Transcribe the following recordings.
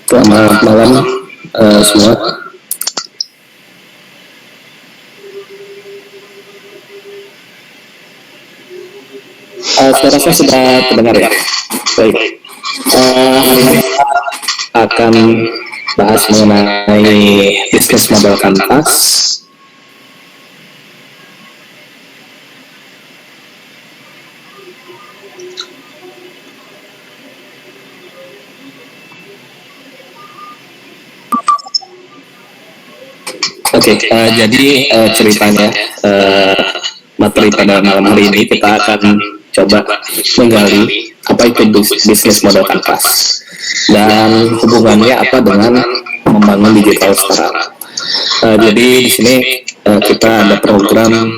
Selamat malam semua. Saya rasa sudah terdengar ya. Baik. Hari ini akan bahas mengenai bisnis model kanvas. Oke, jadi ceritanya materi pada malam hari ini kita akan coba menggali apa itu bisnis model kanvas dan hubungannya apa dengan membangun digital startup. Jadi di sini kita ada program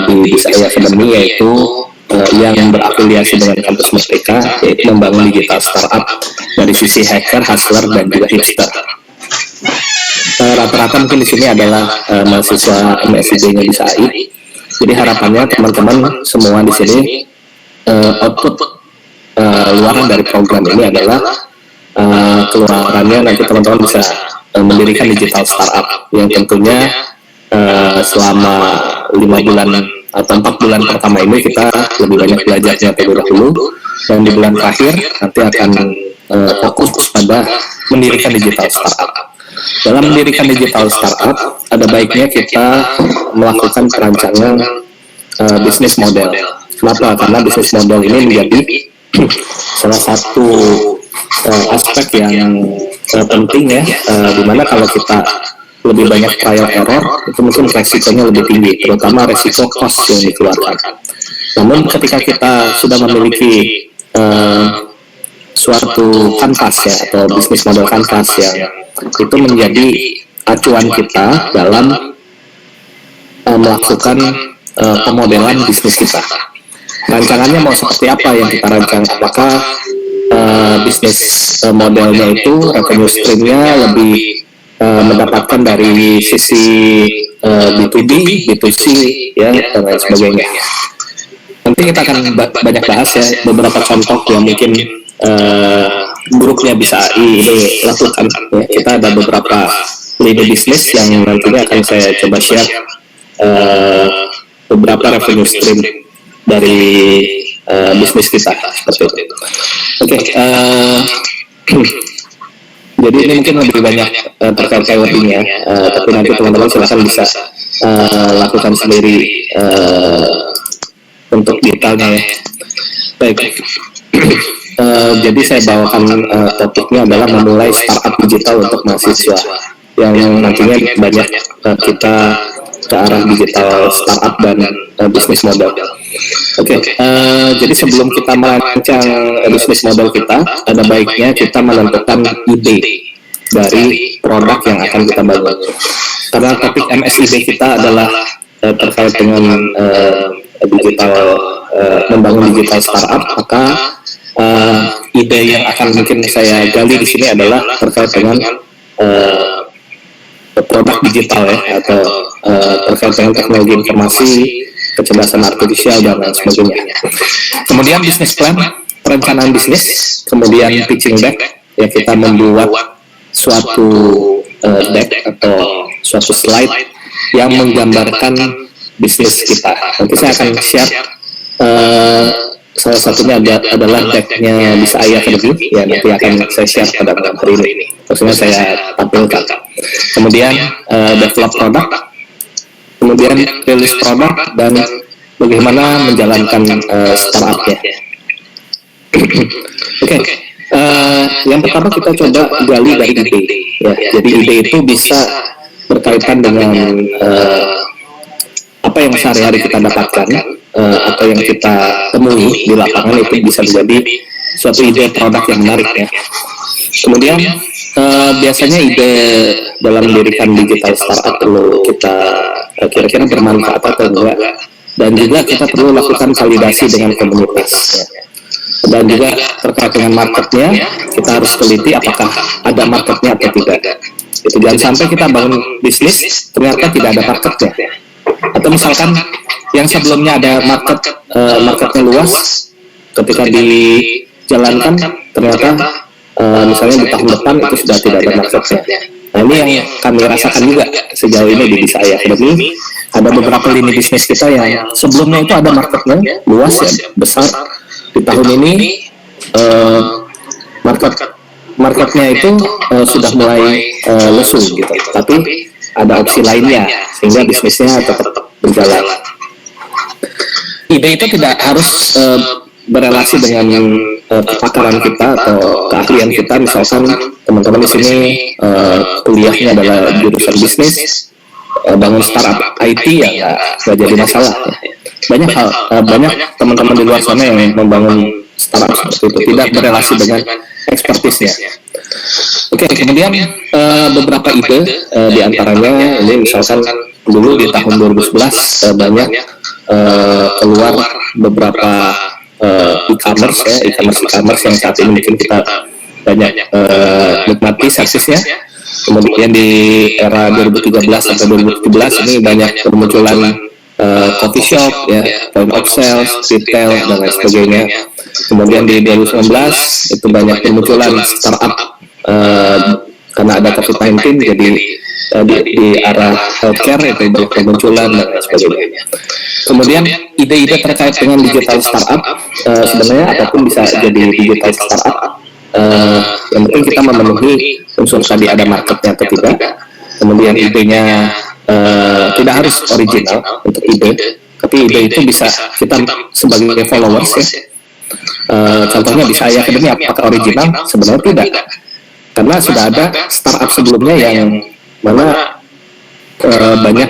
di Bisaya Academy yaitu yang berafiliasi dengan kampus Merdeka, yaitu membangun digital startup dari sisi hacker, hustler, dan juga hipster. Rata-rata mungkin di sini adalah mahasiswa MSID-nya di SAI. Jadi harapannya teman-teman semua di sini output luaran dari program ini adalah keluarannya nanti teman-teman bisa mendirikan digital startup yang tentunya selama 5 bulan atau 4 bulan pertama ini kita lebih banyak belajarnya terlebih dahulu, dan di bulan terakhir nanti akan fokus pada mendirikan digital startup. Dalam mendirikan digital startup, ada baiknya kita melakukan perancangan bisnis model. Kenapa? Karena bisnis model ini menjadi salah satu aspek yang penting ya, dimana kalau kita lebih banyak trial error, itu mungkin resikonya lebih tinggi, terutama resiko cost yang dikeluarkan. Namun ketika kita sudah memiliki suatu kanvas ya, atau bisnis model kanvas yang itu menjadi acuan kita dalam melakukan pemodelan bisnis kita. Rancangannya mau seperti apa yang kita rancang? Apakah bisnis modelnya itu revenue streamnya lebih mendapatkan dari sisi B2B, B2C ya dan lain sebagainya. Nanti kita akan banyak bahas ya beberapa contoh yang mungkin grupnya Bisa AI ini lakukan ya. Kita ada beberapa lini bisnis yang nantinya akan saya coba share beberapa revenue stream dari bisnis kita seperti itu. Oke, jadi ini mungkin lebih banyak terkait keywordingnya, tapi nanti teman-teman silahkan bisa lakukan sendiri untuk detailnya ya. Baik, jadi saya bawakan topiknya adalah memulai startup digital untuk mahasiswa yang nantinya banyak kita ke arah digital startup dan bisnis model. Oke, jadi sebelum kita merancang bisnis model kita, ada baiknya kita menentukan ide dari produk yang akan kita bangun. Karena topik MSIB kita adalah terkait dengan digital, membangun digital startup, maka ide yang akan mungkin saya gali di sini adalah terkait dengan produk digital ya, atau terkait dengan teknologi informasi, kecerdasan artifisial dan lain sebagainya. Kemudian bisnis plan, perencanaan bisnis, kemudian pitching deck, ya kita membuat suatu deck atau suatu slide yang menggambarkan bisnis kita. Nanti saya akan share salah satunya adalah decknya Bisa AI Academy ya, nanti akan saya share pada malam hari ini. Maksudnya saya tampilkan. Kemudian develop produk, kemudian rilis produk, dan bagaimana menjalankan startupnya. Oke, yang pertama kita coba gali dari ide. Ya, jadi ide itu bisa berkaitan dengan apa yang sehari-hari kita dapatkan atau yang kita temui di lapangan, itu bisa menjadi suatu ide produk yang menarik ya. Kemudian biasanya ide dalam mendirikan digital startup perlu kita kira-kira bermanfaat atau enggak, dan juga kita perlu lakukan validasi dengan komunitas ya. Dan juga terkait dengan marketnya, kita harus teliti apakah ada marketnya atau tidak. Itu jangan sampai kita bangun bisnis ternyata tidak ada marketnya, atau misalkan yang sebelumnya ada marketnya luas, ketika dijalankan ternyata misalnya di tahun depan itu sudah tidak ada marketnya. Nah, ini yang kami rasakan juga sejauh ini di Bisa AI Academy. Ada beberapa lini bisnis kita yang sebelumnya itu ada marketnya luas ya, besar. Di tahun ini marketnya itu sudah mulai lesu gitu, tapi ada opsi lainnya sehingga bisnisnya tetap berjalan. Ide itu tidak harus berelasi dengan kepakaran kita atau keahlian kita. Misalkan teman-teman di sini kuliahnya adalah jurusan bisnis, bangun startup IT ya nggak jadi masalah. Banyak teman-teman di luar sana yang membangun startup seperti itu, tidak berelasi dengan ekspertisnya. Oke, kemudian beberapa ide diantaranya ini misalkan dulu di tahun 2011 banyak keluar beberapa e-commerce ya, e-commerce yang saat ini mungkin kita banyak nikmati servisnya. Kemudian di era 2013 sampai 2017 ini banyak bermunculan coffee shop ya, point of sale, retail dan lain sebagainya. Kemudian di 2019 itu banyak bermunculan startup karena ada COVID-19, jadi di arah healthcare itu banyak bermunculan dan lain sebagainya. Kemudian ide-ide terkait dengan digital startup, sebenarnya apapun bisa jadi digital startup. Yang penting kita memenuhi unsur tadi, ada marketnya atau tidak. Kemudian idenya tidak harus original untuk ide, tapi ide itu bisa kita sebagai followers ya. Contohnya Bisa AI Academy apakah original? Sebenarnya tidak, karena sudah ada startup sebelumnya yang mana banyak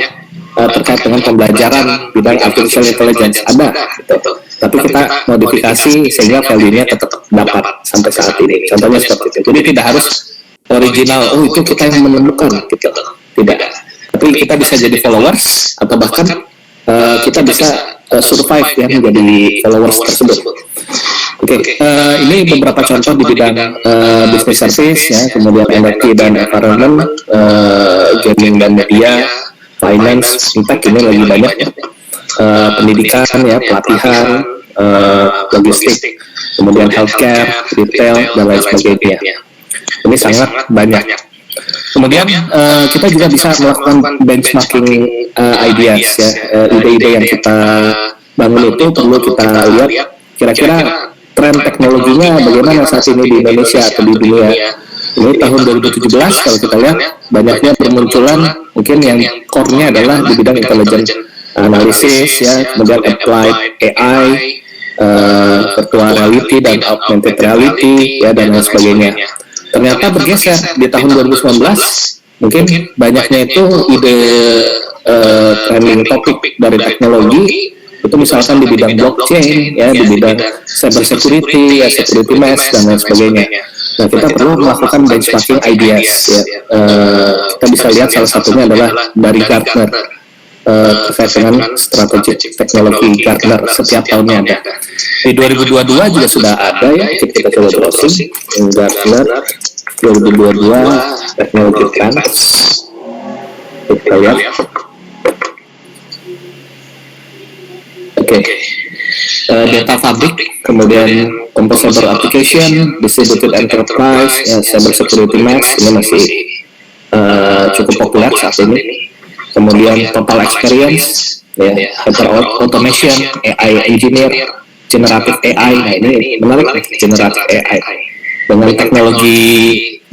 terkait dengan pembelajaran bidang artificial intelligence ada gitu. Tapi kita modifikasi sehingga value-nya tetap dapat sampai saat ini. Contohnya seperti itu. Jadi tidak harus original, oh itu kita yang menemukan gitu. Tidak. Tapi kita bisa jadi followers atau bahkan kita bisa survive ya menjadi followers tersebut. Oke, Ini beberapa contoh di bidang business service ya, kemudian NFT dan environment, gaming dan media, finance, impact ini lagi banyak ya. Pendidikan ya, pelatihan, logistik, kemudian healthcare, retail dan lain sebagainya. Ini sangat banyak. Kemudian kita juga bisa melakukan benchmarking ideas ya, ide-ide yang kita bangun itu perlu kita lihat kira-kira tren teknologinya bagaimana saat ini di Indonesia atau di dunia. Ini tahun 2017 kalau kita lihat banyaknya bermunculan mungkin yang core-nya adalah di bidang intelligent analysis ya, kemudian applied AI, virtual reality dan augmented reality ya dan lain sebagainya. Ternyata bergeser di tahun 2019 mungkin banyaknya itu ide trending topik dari teknologi itu misalkan di bidang blockchain ya, di bidang cyber security ya, security mesh dan lain sebagainya. Nah, kita perlu melakukan benchmarking ideas ya. Kita bisa lihat salah satunya adalah dari Gartner, terkait dengan strategic teknologi Gartner setiap tahunnya ada. Di 2022 juga sudah ada ya, kita coba browsing Gartner 2022 teknologi trends. Kita lihat. Data fabric, kemudian composable application, distributed enterprise, ya, cyber security mesh ini masih cukup populer saat ini. Kemudian total experience, ya, hyper automation, AI engineer, generative AI. Nah ini menarik nih, generative AI dengan teknologi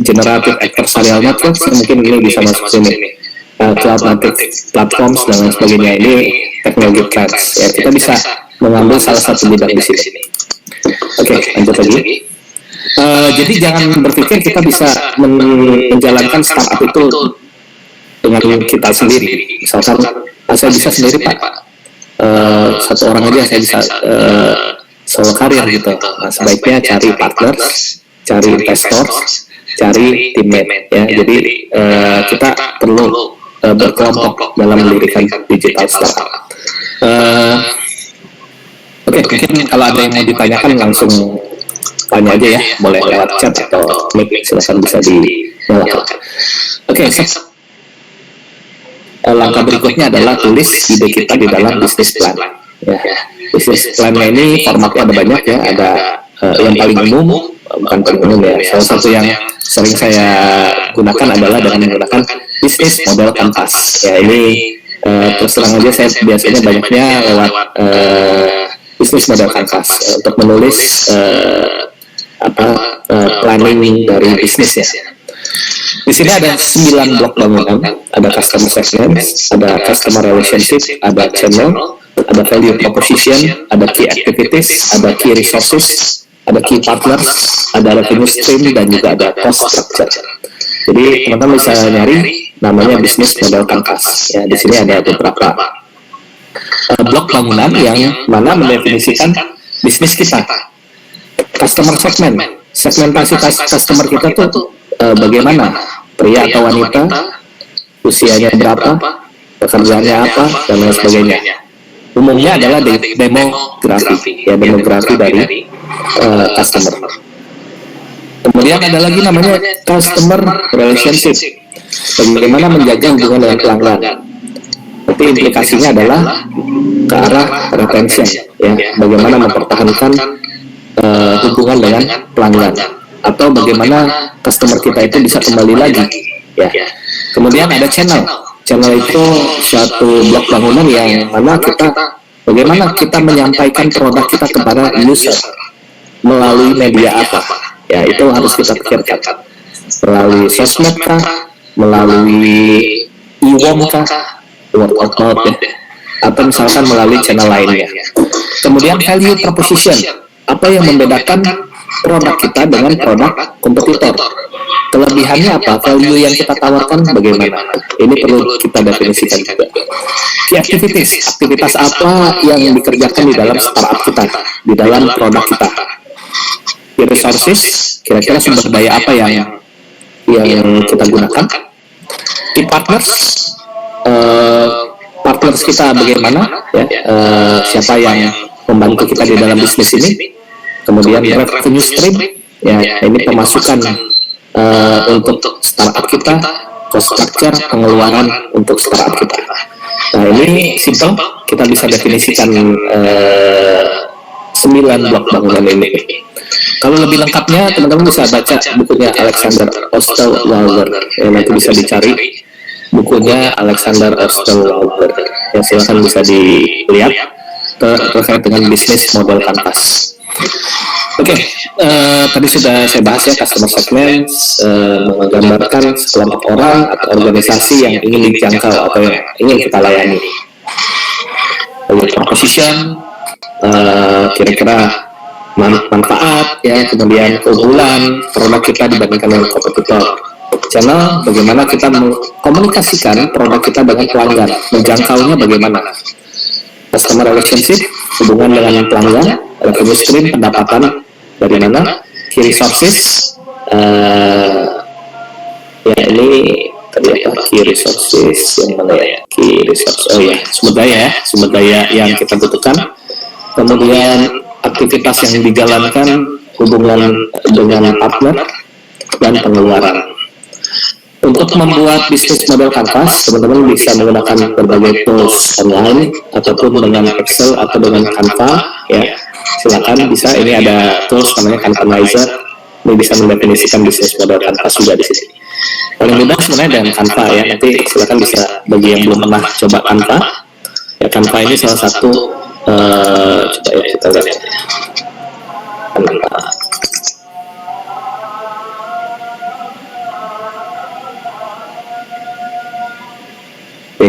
generative adversarial networks mungkin ini bisa masuk sini. Cloud native platforms dan lain sebagainya, ini teknologi trends ya, kita bisa mengambil salah satu bidang di sini. Lanjut lagi. Jadi jangan berpikir kita bisa menjalankan startup itu dengan kita sendiri. Misalkan saya bisa sendiri Pak, satu orang aja saya bisa solo karir gitu. Nah, sebaiknya cari partners, cari investors, cari teammate ya. Jadi kita perlu berkelompok dalam mendirikan digital startup. Mungkin kalau ada yang mau ditanyakan langsung tanya aja ya, boleh lewat chat atau mic, silakan bisa dinyalakan. Langkah berikutnya adalah tulis ide kita di dalam business plan. Ya, business plan-nya ini formatnya ada banyak ya, ada yang paling umum, bukan paling umum ya. Salah satu yang sering saya gunakan adalah dengan menggunakan business model canvas. Ya ini terus terang aja saya biasanya banyaknya lewat business model canvas untuk menulis planning dari bisnis ya. Di sini ada 9 blok bangunan, ada customer segment, ada customer relationship, ada channel, ada value proposition, ada key activities, ada key resources, ada key partners, ada revenue stream, dan juga ada cost structure. Jadi teman-teman bisa nyari namanya business model canvas. Ya, di sini ada beberapa blok bangunan yang mana mendefinisikan bisnis kita. Customer segment, segmentasi customer kita tuh bagaimana, pria atau wanita, usianya berapa, pekerjaannya apa, dan lain sebagainya. Umumnya adalah demografi, ya demografi dari customer. Kemudian ada lagi namanya customer relationship, bagaimana menjaga hubungan dengan pelanggan. Tapi implikasinya adalah ke arah retention, ya, bagaimana mempertahankan hubungan dengan pelanggan, atau bagaimana customer kita itu bisa kembali lagi, ya. Kemudian ada channel itu suatu blok bangunan yang mana kita bagaimana kita menyampaikan produk kita kepada user melalui media apa, ya itu harus kita pikirkan, melalui sosmed kah, melalui e-worm kah, word of mouth ya, atau misalkan melalui channel lainnya. Kemudian value proposition, apa yang membedakan produk kita dengan produk kompetitor, kelebihannya apa, value yang kita tawarkan bagaimana, ini perlu kita definisikan juga. Key activities, aktivitas apa yang dikerjakan di dalam startup kita, di dalam produk kita. Key resources, kira-kira sumber daya apa yang kita gunakan. Key partners, partners kita bagaimana, ya, siapa yang membantu kita di dalam bisnis ini. kemudian revenue stream, ya ini pemasukan untuk startup kita, cost structure, pengeluaran untuk startup kita. Nah ini simple, kita bisa definisikan 9 blok bangunan ini. Kalau lebih lengkapnya teman-teman bisa baca bukunya Alexander Osterwalder, yang nanti bisa dicari bukunya Alexander Osterwalder, yang silahkan bisa dilihat terkait dengan bisnis model kanvas. Oke, tadi sudah saya bahas ya, customer segment menggambarkan sekelompok orang atau organisasi yang ingin dijangkau atau yang ingin kita layani. Lalu proposition, kira-kira manfaat ya, kemudian keunggulan produk kita dibandingkan dengan kompetitor. Channel, bagaimana kita mengkomunikasikan produk kita dengan pelanggan, menjangkaunya bagaimana. Customer relationship, hubungan dengan pelanggan, revenue stream, pendapatan dari mana, key resources, ya ini tadi apa, key resources yang mana ya, key resource, oh ya, sumber daya yang kita butuhkan, kemudian aktivitas yang dijalankan, hubungan dengan partner, dan pengeluaran. Untuk membuat bisnis model kanvas, teman-teman bisa menggunakan berbagai tools online ataupun dengan Excel atau dengan Canva, ya. Silakan bisa, ini ada tools namanya Canvanizer, ini bisa mendefinisikan bisnis model kanvas juga di sini. Paling mudah sebenarnya dengan Canva ya, nanti silakan bisa bagi yang belum pernah coba Canva. Ya, Canva ini salah satu coba ya kita lihat.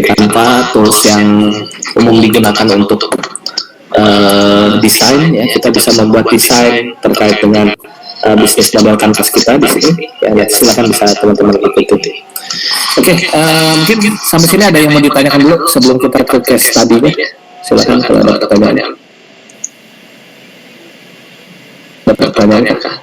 Canva tools yang umum digunakan untuk desain ya, kita bisa membuat desain terkait dengan bisnis model kanvas kita di sini ya, silakan bisa teman-teman ikuti. Oke, mungkin sampai sini ada yang mau ditanyakan dulu sebelum kita ke case study-nya. Silakan kalau ada pertanyaan. Ada pertanyaan kah?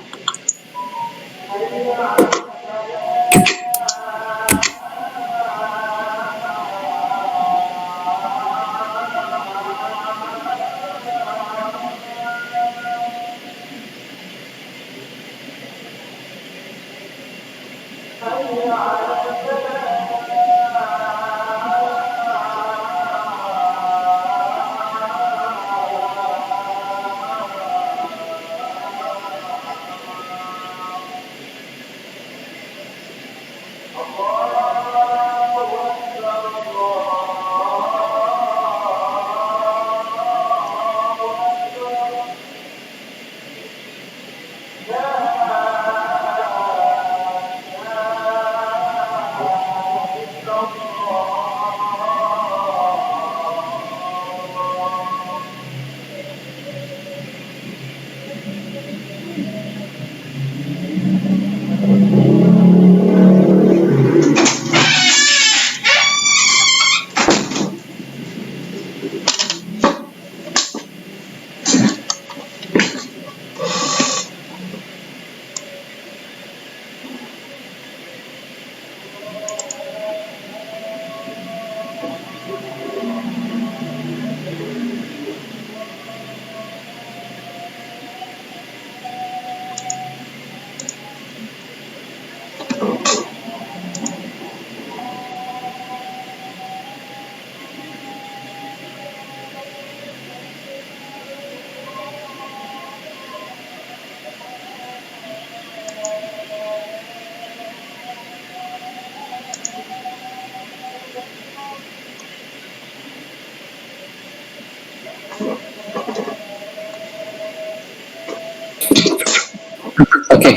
Oke,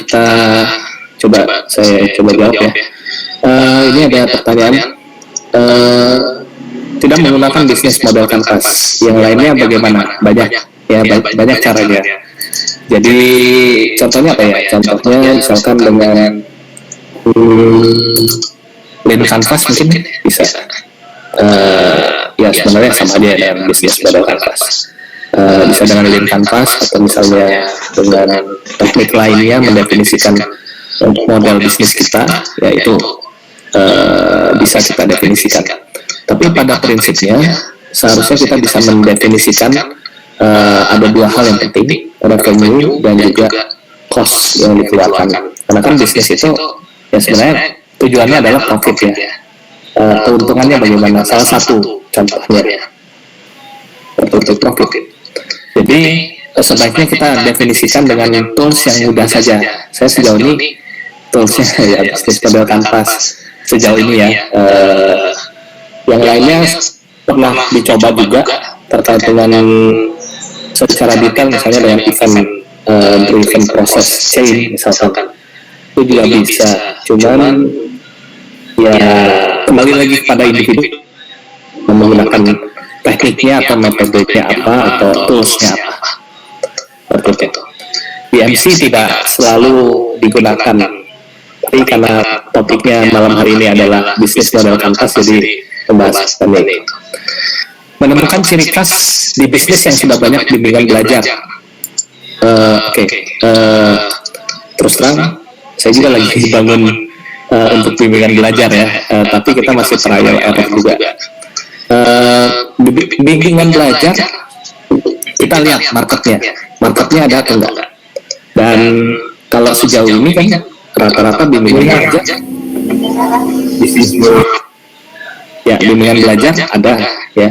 kita saya coba jawab ya. Ini ada pertanyaan. Tidak menggunakan bisnis model kanvas, yang lainnya bagaimana? Banyak ya, banyak caranya. Jadi contohnya apa ya? Contohnya misalkan dengan lean canvas mungkin bisa. Ya sebenarnya sama aja dengan bisnis model kanvas. Bisa dengan lean canvas atau misalnya dengan teknik lainnya mendefinisikan model bisnis kita, yaitu bisa kita definisikan. Tapi pada prinsipnya seharusnya kita bisa mendefinisikan ada dua hal yang penting. revenue dan juga cost yang dikeluarkan. Karena kan bisnis itu ya sebenarnya tujuannya adalah profit ya. Keuntungannya bagaimana? Salah satu contohnya untuk profit. Jadi sebaiknya kita definisikan dengan tools yang mudah saja. Saya sejauh ini toolsnya ya bisnis model Canvas sejauh ini ya. Yang lainnya pernah dicoba juga terkait dengan secara detail, misalnya dengan event driven process chain misalkan, itu juga bisa. Cuman ya kembali lagi kepada individu menggunakan tekniknya atau metodenya apa atau toolsnya apa. Seperti itu. BMC tidak selalu digunakan, tapi karena topiknya malam hari ini adalah bisnis model Canvas, jadi membahas ini. Menemukan ciri khas di bisnis yang sudah banyak bimbingan belajar. Terus terang, saya juga lagi bangun untuk bimbingan belajar ya, tapi kita masih trial error juga. Bimbingan belajar, kita lihat marketnya ada atau enggak. Dan kalau sejauh ini kan rata-rata bimbingan belajar, ya bimbingan belajar ada ya,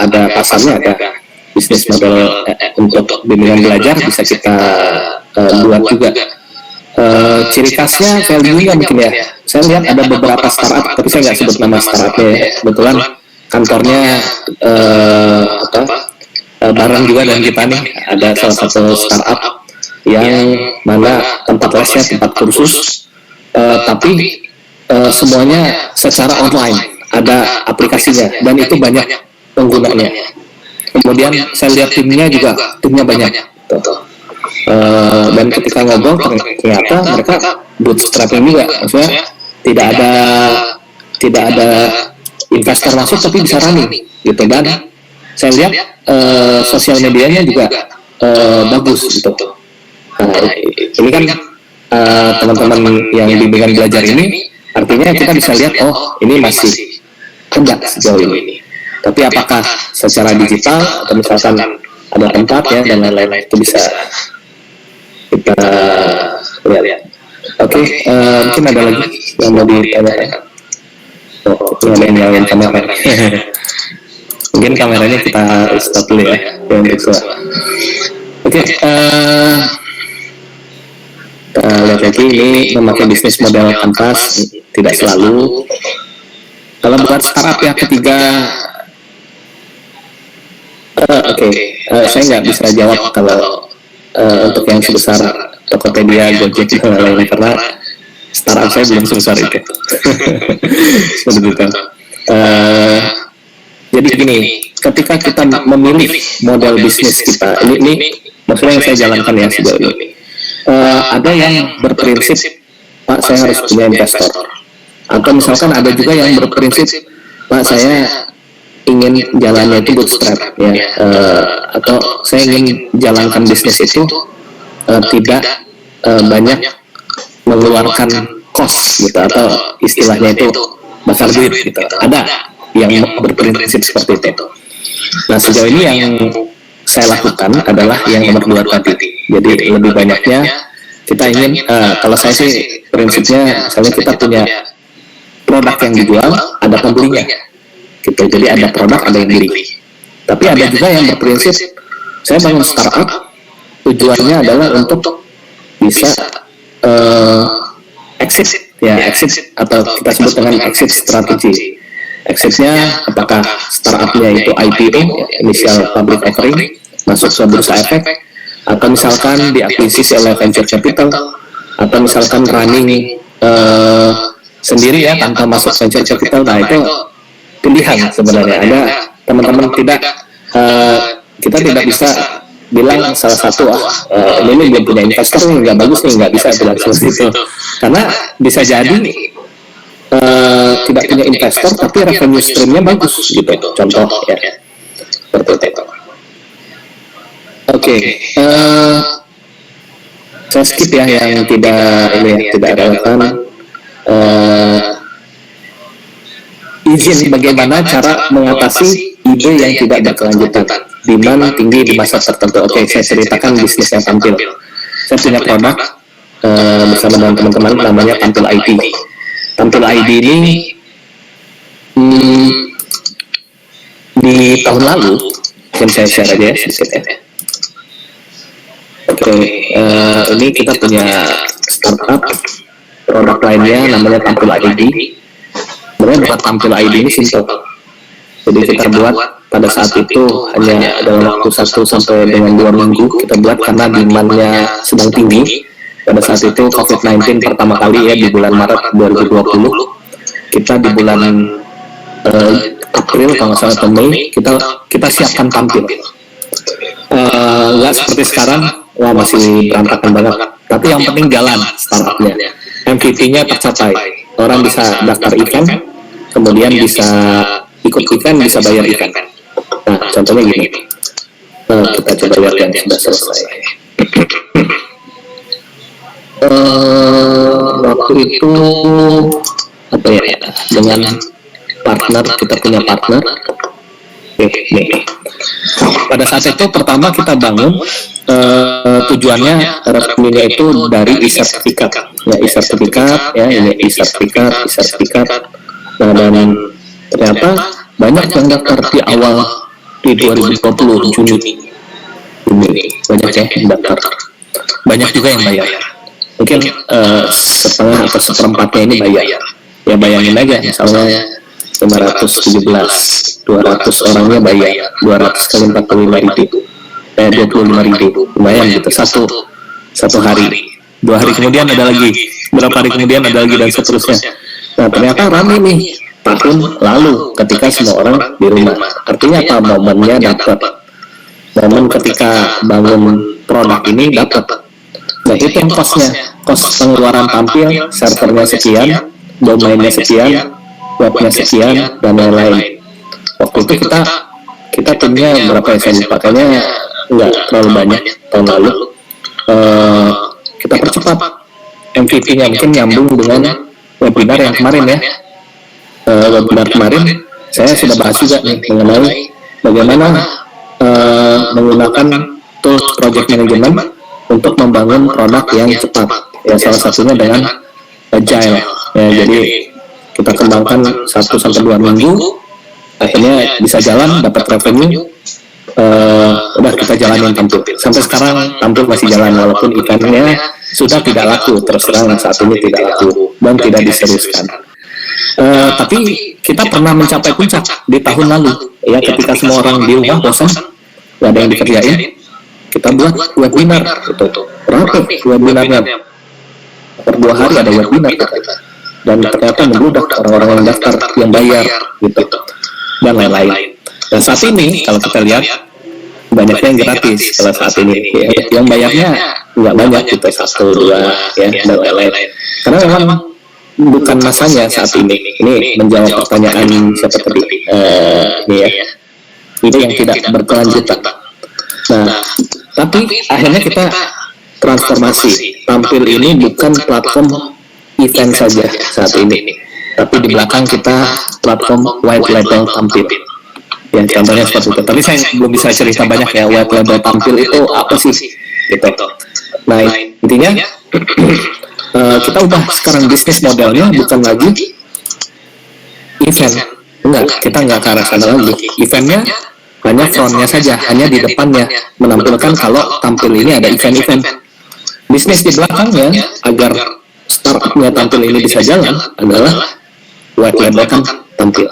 ada pasarnya, ada bisnis model untuk bimbingan belajar bisa kita buat juga. Ciri khasnya value-nya mungkin ya, saya lihat ada beberapa startup, tapi saya nggak sebut nama startupnya ya. Kebetulan kantornya bareng juga dengan kita nih, ada salah satu startup yang mana tempat lesnya, tempat kursus, tapi semuanya secara online, ada aplikasinya dan itu banyak penggunanya. Kemudian saya lihat timnya banyak. Dan ketika ngobrol ternyata mereka bootstrapping juga, maksudnya tidak ada investor masuk tapi bisa running gitu. Dan saya lihat sosial medianya juga bagus gitu. Ini kan teman-teman yang bimbingan belajar ini, artinya kita bisa lihat, oh ini masih ada sejauh ini. Tapi apakah secara digital atau misalkan ada tempat ya dan lain-lain, itu bisa kita lihat. Oke, mungkin ada lagi yang mau ditanyakan. Ada yang nyalain kamera. Mungkin kameranya kita stop dulu ya. Oke, kita lihat lagi, ini memakai bisnis model Canvas tidak selalu. Kalau buat startup yang ketiga, saya nggak bisa jawab kalau untuk yang sebesar Tokopedia, Gojek dan lain-lain, karena startup saya belum sebesar itu. Seperti itu. Jadi gini, ketika kita memilih model bisnis kita, ini maksudnya yang saya jalankan ya sejauh ini, ada yang berprinsip, Pak saya harus punya investor, atau misalkan ada juga yang berprinsip, Pak saya ingin jalannya itu bootstrap ya, atau saya ingin jalankan bisnis itu tidak banyak mengeluarkan cost gitu, atau istilahnya itu bakar duit gitu. Ada yang berprinsip seperti itu. Nah sejauh ini yang saya lakukan adalah yang nomor 2 tadi. Jadi lebih banyaknya kita ingin, kalau saya sih prinsipnya, misalnya kita punya produk yang dijual, ada pembelinya gitu. Jadi ada produk, ada yang beli. Tapi ada juga yang berprinsip, saya bangun startup tujuannya adalah untuk bisa exit atau kita sebut dengan exit strategi. Exitnya apakah startupnya itu IPO, initial public offering, masuk ke bursa efek, atau misalkan diakuisisi oleh venture capital, atau misalkan running sendiri ya tanpa masuk venture capital. Nah itu pilihan sebenarnya. Ada teman-teman kita tidak bisa bilang salah satu ini belum punya investor nih, nggak bagus nih, nggak bisa bilang seperti itu, karena bisa jadi tidak punya investor tapi revenue streamnya bagus gitu, contoh ya seperti itu. Oke, saya skip ya yang tidak relevan. Izin bagaimana cara mengatasi ide yang tidak berkelanjutan. demand tinggi di masa tertentu. Oke, saya ceritakan bisnis yang tampil. Saya punya produk bersama dengan teman-teman namanya Tampil ID. Tampil ID ini di tahun lalu, mungkin saya share aja ya sedikit ya. Oke, ini kita punya startup produk lainnya namanya Tampil ID. Sebenarnya buat Tampil ID ini simple. Jadi kita buat pada saat itu hanya dalam waktu 1 sampai dengan 2 minggu kita buat karena demand-nya sedang tinggi. Pada saat itu COVID-19 pertama kali ya di bulan Maret 2020. Kita di bulan April kalau nggak salah atau Mei kita siapkan tampil. Nggak seperti sekarang, wah masih berantakan banget. Tapi yang penting jalan startupnya. MVP-nya tercapai. Orang bisa daftar event, kemudian bisa ikut event, bisa bayar event. Nah, contohnya gini. Kita coba lihat yang sudah selesai. Waktu itu apa ya? Dengan partner, kita punya partner. Nih. Pada saat itu pertama kita bangun tujuannya revenue-nya itu dari e-sertifikat. Ya, e-sertifikat ya, ini e-sertifikat. Nah, dan ternyata banyak yang daftar di awal di 2020 Juni. Banyak ya yang daftar. Banyak juga yang bayar. Mungkin setengah atau seperempatnya ini bayar. Ya bayangin aja misalnya 517, 200 orangnya bayar, 200 kali 45.000, 25.000, lumayan gitu, satu hari. 2 hari kemudian ada lagi, berapa hari kemudian ada lagi, dan seterusnya. Nah ternyata ramai nih tahun lalu ketika semua orang di rumah. Artinya apa? Momennya dapat. Momen ketika bangun produk ini dapat. Nah itu kosnya, kos pengeluaran tampil, servernya sekian, domainnya sekian, webnya sekian, dan lain-lain. Waktu itu kita timnya berapa ya, saya lupa, kayaknya nggak terlalu banyak tahun lalu. Kita percepat MVP-nya, mungkin nyambung dengan webinar yang kemarin ya. Webinar kemarin saya sudah bahas juga nih mengenai bagaimana menggunakan tools project management untuk membangun produk yang cepat. Ya salah satunya dengan agile. Ya, jadi kita kembangkan 1-2 minggu, akhirnya bisa jalan, dapat revenue. Udah kita jalanin tampil. Sampai sekarang tampil masih jalan walaupun eventnya sudah tidak laku, terus terang saat ini tidak laku dan tidak diseriuskan. Tapi kita pernah mencapai puncak di tahun lalu, ya ketika semua orang di rumah bosan, nggak ada yang dikerjain, kita buat webinar gitu. Berapa webinarnya? Per 2 hari ada webinar kita. Dan ternyata membludak orang-orang yang daftar, yang bayar gitu, dan lain-lain. Dan saat ini kalau kita lihat banyaknya yang gratis pada saat ini, ya, yang bayarnya nggak banyak gitu, 1-2 ya, dan lain-lain. Karena memang bukan masanya saat ini. Ini menjawab pertanyaan siapa tadi, ini ya, ini yang tidak berkelanjutan. Nah, tapi akhirnya kita transformasi. Tampil ini bukan platform event saja saat ini, tapi di belakang kita platform white label tampil. Ya contohnya seperti itu. Tapi saya belum bisa cerita banyak ya, white label tampil itu apa sih gitu. Nah intinya kita ubah sekarang bisnis modelnya, bukan lagi event. Enggak, kita nggak ke arah sana lagi. Eventnya hanya frontnya saja, hanya di depannya menampilkan kalau tampil ini ada event-event. Bisnis di belakangnya agar startupnya tampil ini bisa jalan adalah white label kan tampil.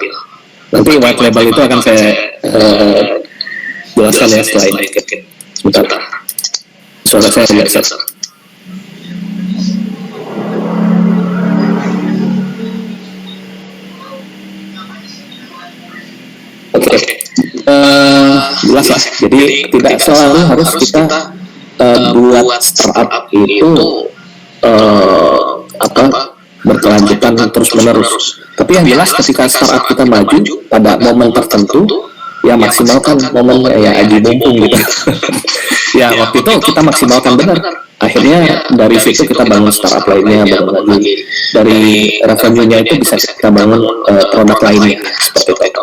Nanti white label itu akan saya jelaskan ya setelah ini. Sebentar, suara saya tidak set. Oke, jelas ya. Jadi tidak selalu harus kita buat startup itu berkelanjutan terus menerus. Tapi yang jelas ketika startup kita maju pada momen tertentu, ya maksimalkan momennya, ya aji mumpung gitu. Ya waktu itu kita maksimalkan benar. Akhirnya dari situ kita bangun startup lainnya, bangun lagi. Dari revenue-nya itu bisa kita bangun produk lainnya seperti itu.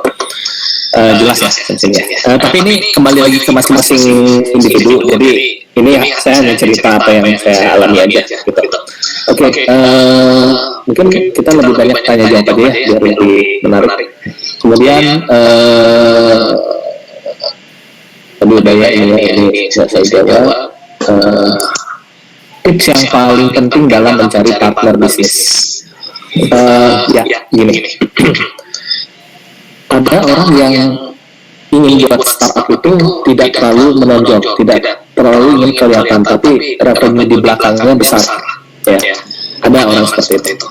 jelas ya tentunya. Tapi ini kembali lagi ke masing-masing individu. Jadi ini ya, saya hanya cerita apa yang saya alami aja gitu. Oke, mungkin kita lebih banyak tanya jawab aja ya biar lebih menarik. Kemudian lebih banyak ini saya jawab. Tips yang paling penting dalam mencari partner bisnis. Ya, gini. Ada orang yang ingin buat startup itu tidak terlalu menonjol, tidak terlalu ingin kelihatan, tapi revenue di belakangnya besar. Ya, ada orang seperti itu.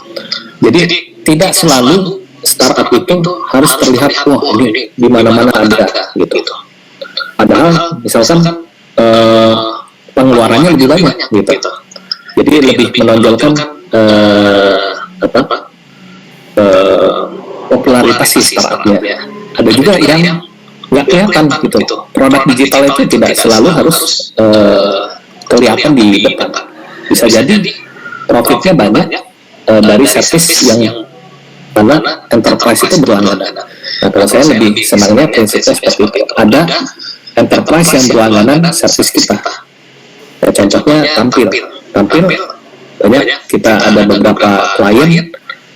Jadi tidak selalu startup itu harus terlihat, wah ini di mana-mana ada gitu. Padahal misalkan pengeluarannya lebih banyak gitu. Jadi lebih menonjolkan popularitas si startupnya. Ada juga yang nggak kelihatan gitu. Produk digital itu tidak selalu harus kelihatan di depan. Bisa jadi profitnya banyak dari service yang mana enterprise itu berlangganan. Nah, kalau saya lebih senangnya prinsipnya seperti itu. Ada enterprise yang berlangganan service kita. Ya, contohnya tampil banyak, kita ada beberapa klien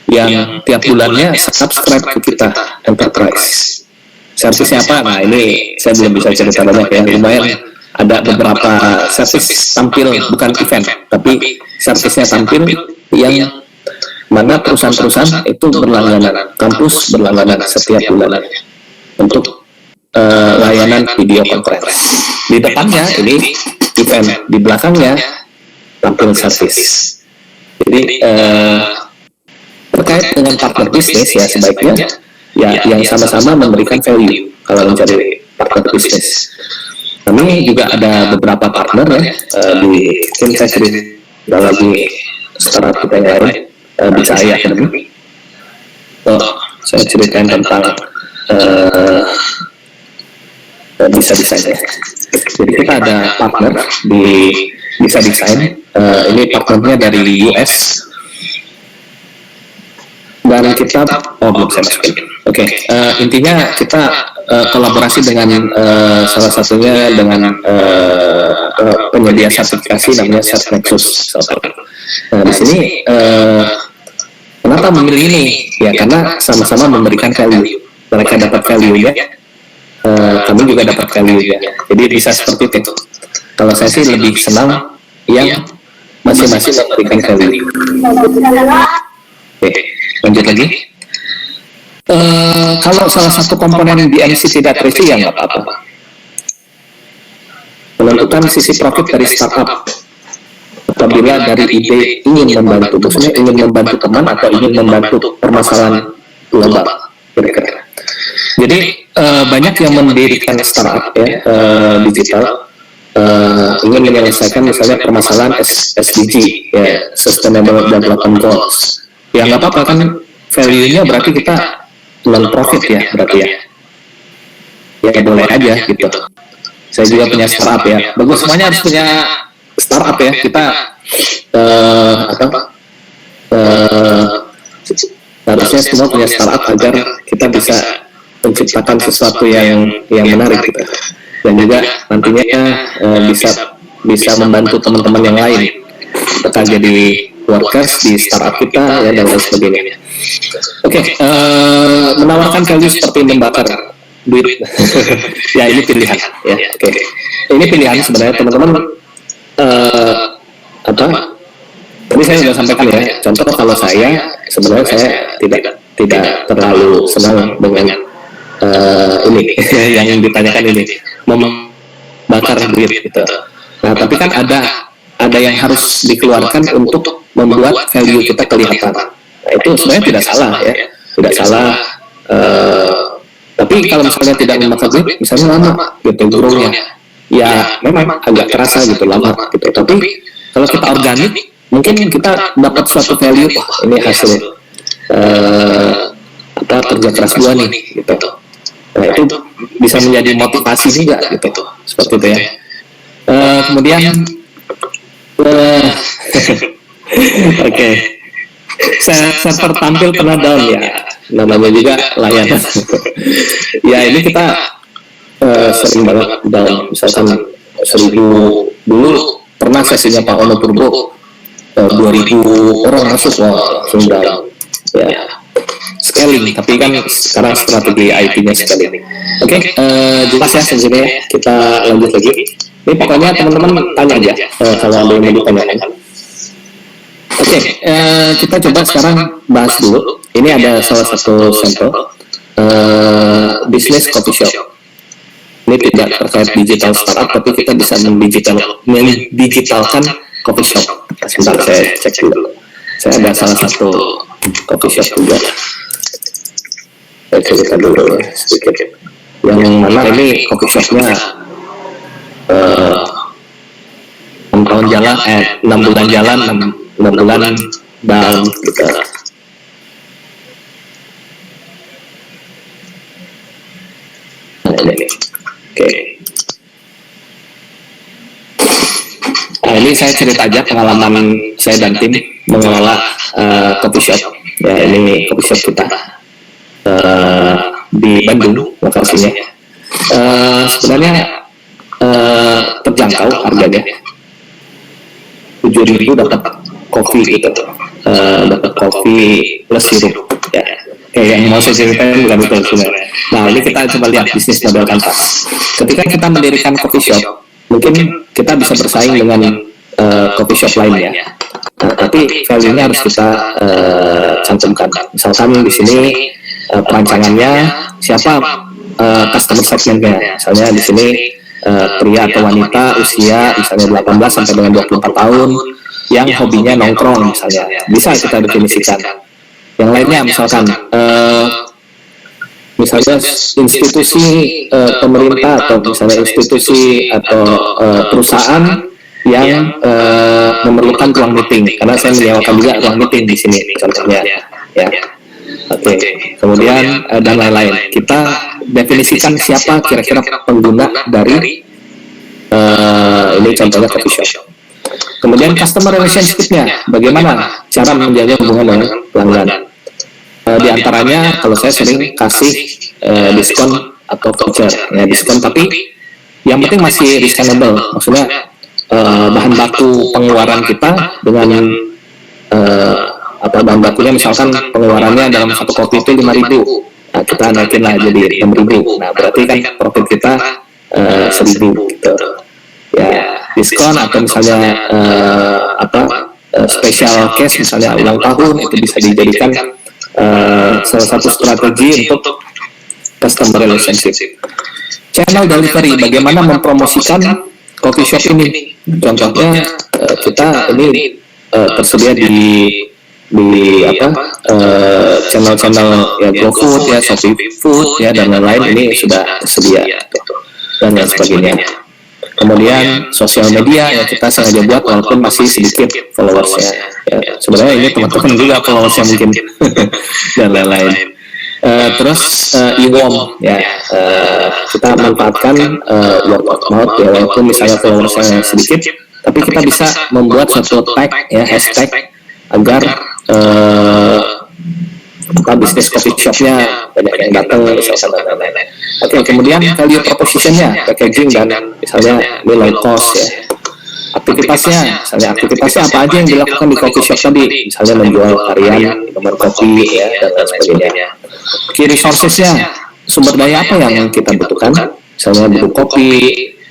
yang tiap bulannya subscribe ke kita enterprise. Servisnya apa? Nah ini saya belum bisa cerita banyak ya. Lumayan ada beberapa servis tampil, bukan event, tapi servisnya tampil yang mana perusahaan-perusahaan itu berlangganan, kampus berlangganan setiap bulan untuk layanan video conference. Di depannya ini event, di belakangnya tampil servis. Jadi terkait dengan partner bisnis ya sebaiknya ya yang sama-sama memberikan value kalau mencari partner bisnis. Kami juga ada beberapa partner ya di tim saya cerita lagi startup kita yang lain di saya Academy. Saya ceritakan tentang bisa desain ya. Jadi kita ada partner di bisa desain. Ini partnernya dari US. Dan kita belum saya masukin. Oke, intinya kita kolaborasi dengan salah satunya dengan penyedia sertifikasi namanya CertNexus. Nah di sini kenapa memilih ini? Ya karena sama-sama memberikan value. Mereka dapat value-nya, kami juga dapat value-nya. Jadi bisa seperti itu. Kalau saya sih lebih senang yang masing-masing memberikan value. Oke, lanjut lagi. Kalau salah satu komponen BMC tidak terisi ya nggak apa-apa. Menentukan sisi profit dari startup. Apabila dari ide ingin membantu, maksudnya ingin membantu teman atau ingin membantu permasalahan global, kira-kira. Jadi banyak yang mendirikan startup ya digital ingin menyelesaikan misalnya permasalahan SDG ya Sustainable Development Goals. Ya nggak apa-apa kan value-nya berarti kita non profit ya berarti ya. Ya boleh aja gitu. Saya juga punya startup ya. Bagus semuanya harus punya startup ya. Kita harusnya semua punya startup agar kita bisa menciptakan sesuatu yang menarik gitu. Dan juga nantinya bisa membantu teman-teman yang lain kita jadi workers di startup kita ya dan lain sebagainya. Oke, menawarkan value seperti membakar duit. Ya ini pilihan ya. Oke. Ini pilihan sebenarnya teman-teman tadi saya sudah sampaikan ya. Contoh kalau saya sebenarnya saya tidak terlalu senang dengan ini yang ditanyakan ini membakar duit gitu. Nah, tapi kan ada yang harus dikeluarkan untuk membuat value kita kelihatan. Nah, itu sebenarnya tidak salah ya, tidak salah. Tapi kalau misalnya tidak membakar duit, misalnya lama gitu growth-nya, ya memang agak terasa gitu lama gitu. Tapi kalau kita organik, mungkin kita dapat suatu value, wah ini hasil kerja keras gua nih gitu. Nah itu bisa menjadi motivasi juga gitu, seperti itu ya. Kemudian oke, server tampil pernah down ya. namanya juga layanan. Ya ini kita sering banget dalam misalkan 1000 dulu pernah sesinya Pak Ono Purbo 2000 orang masuk, wah langsung dalam ya scaling, tapi kan sekarang strategi IT-nya scaling. Oke, jelas ya sini ya. Kita lanjut lagi. Ini pokoknya teman-teman tanya aja kalau ada yang mau ditanyakan. Oke, kita coba sekarang bahas dulu. Ini ada salah satu sampel bisnis coffee shop. Ini tidak terkait digital startup, tapi kita bisa mendigitalkan coffee shop. Sebentar saya cek dulu. Saya ada salah satu coffee shop juga. Saya cerita dulu ya sedikit. Yang mana ini coffee shopnya 6 tahun jalan, 6 bulan jalan, 6 bulan dan kita ini. Oke. Nah, ini saya cerita aja pengalaman saya dan tim mengelola coffee shop. Ya, ini coffee shop kita di Bandung lokasinya. Sebenarnya terjangkau harganya. 7.000 dapat kopi gitu, dapat kopi plus sirup. Ya. Yang mau saya ceritain bukan itu sebenarnya. Nah, ini kita coba lihat bisnis model kanvas. Ketika kita mendirikan coffee shop, mungkin kita bisa bersaing dengan coffee shop lainnya. Nah, tapi value-nya harus kita cantumkan. Misalkan di sini perancangannya siapa customer segmentnya. Misalnya di sini pria atau wanita usia misalnya 18 sampai dengan 24 tahun yang hobinya nongkrong misalnya. Bisa kita definisikan. Yang lainnya misalkan misalnya institusi pemerintah atau misalnya institusi atau perusahaan yang memerlukan ruang meeting, karena saya menyewakan juga ruang meeting di sini contohnya ya. Oke. Kemudian dan lain-lain. Kita definisikan siapa kira-kira pengguna dari ini contohnya coffee shop. Kemudian customer relationship-nya, bagaimana cara menjaga hubungan dengan pelanggan. Di antaranya kalau saya sering kasih diskon atau voucher, ya diskon tapi yang penting masih reasonable, maksudnya bahan baku pengeluaran kita dengan bahan bakunya misalkan pengeluarannya dalam satu kopi itu 5.000, nah, kita naikin lah jadi 6.000, nah berarti kan profit kita 1.000 gitu ya. Diskon atau misalnya special case misalnya ulang tahun, itu bisa dijadikan salah satu strategi untuk customer relationship. Channel delivery, bagaimana mempromosikan coffee shop ini. Contohnya kita ini tersedia di channel-channel ya GoFood ya, Shopee Food ya dan lain-lain, ini sudah tersedia dan lain sebagainya. Kemudian sosial media ya kita sengaja buat walaupun masih sedikit followersnya. Ya, sebenarnya ini teman-teman juga followersnya mungkin dan lain-lain. Terus e-worm ya kita manfaatkan word of mouth ya, walaupun misalnya followersnya sedikit, tapi kita bisa membuat satu tag ya, hashtag agar bisnis coffee shopnya banyak yang datang misalkan dan lain-lain. Oke, kemudian value propositionnya, packaging dan misalnya nilai cost ya. Aktivitasnya apa aja yang dilakukan di coffee shop tadi, misalnya menjual varian, nomor kopi ya dan lain sebagainya. Key resourcesnya, sumber daya apa yang kita butuhkan, misalnya butuh kopi,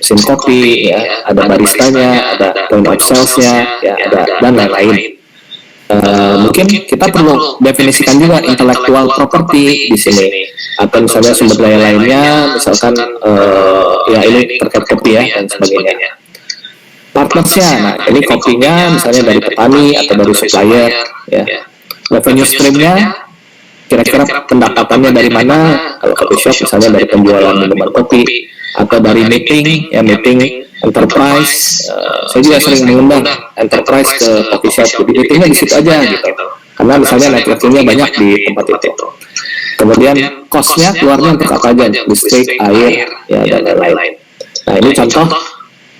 mesin kopi ya, ada baristanya, ada point of sales-nya ya, ada dan lain-lain. Mungkin kita perlu definisikan juga intellectual property di sini, atau misalnya sumber daya lainnya, misalkan ya ini terkait kopi ya dan sebagainya. Partnersnya, nah ini kopinya misalnya dari petani atau dari supplier ya. Revenue streamnya, kira-kira pendapatannya dari mana? Kalau coffee shop misalnya dari penjualan minuman kopi atau dari meeting ya, meeting enterprise. Saya juga sering mengundang enterprise ke coffee shop, jadi meetingnya di situ aja gitu, karena misalnya networkingnya banyak di tempat itu. Kemudian cost-nya keluarnya untuk apa aja, listrik, air ya dan lain-lain. Nah ini contoh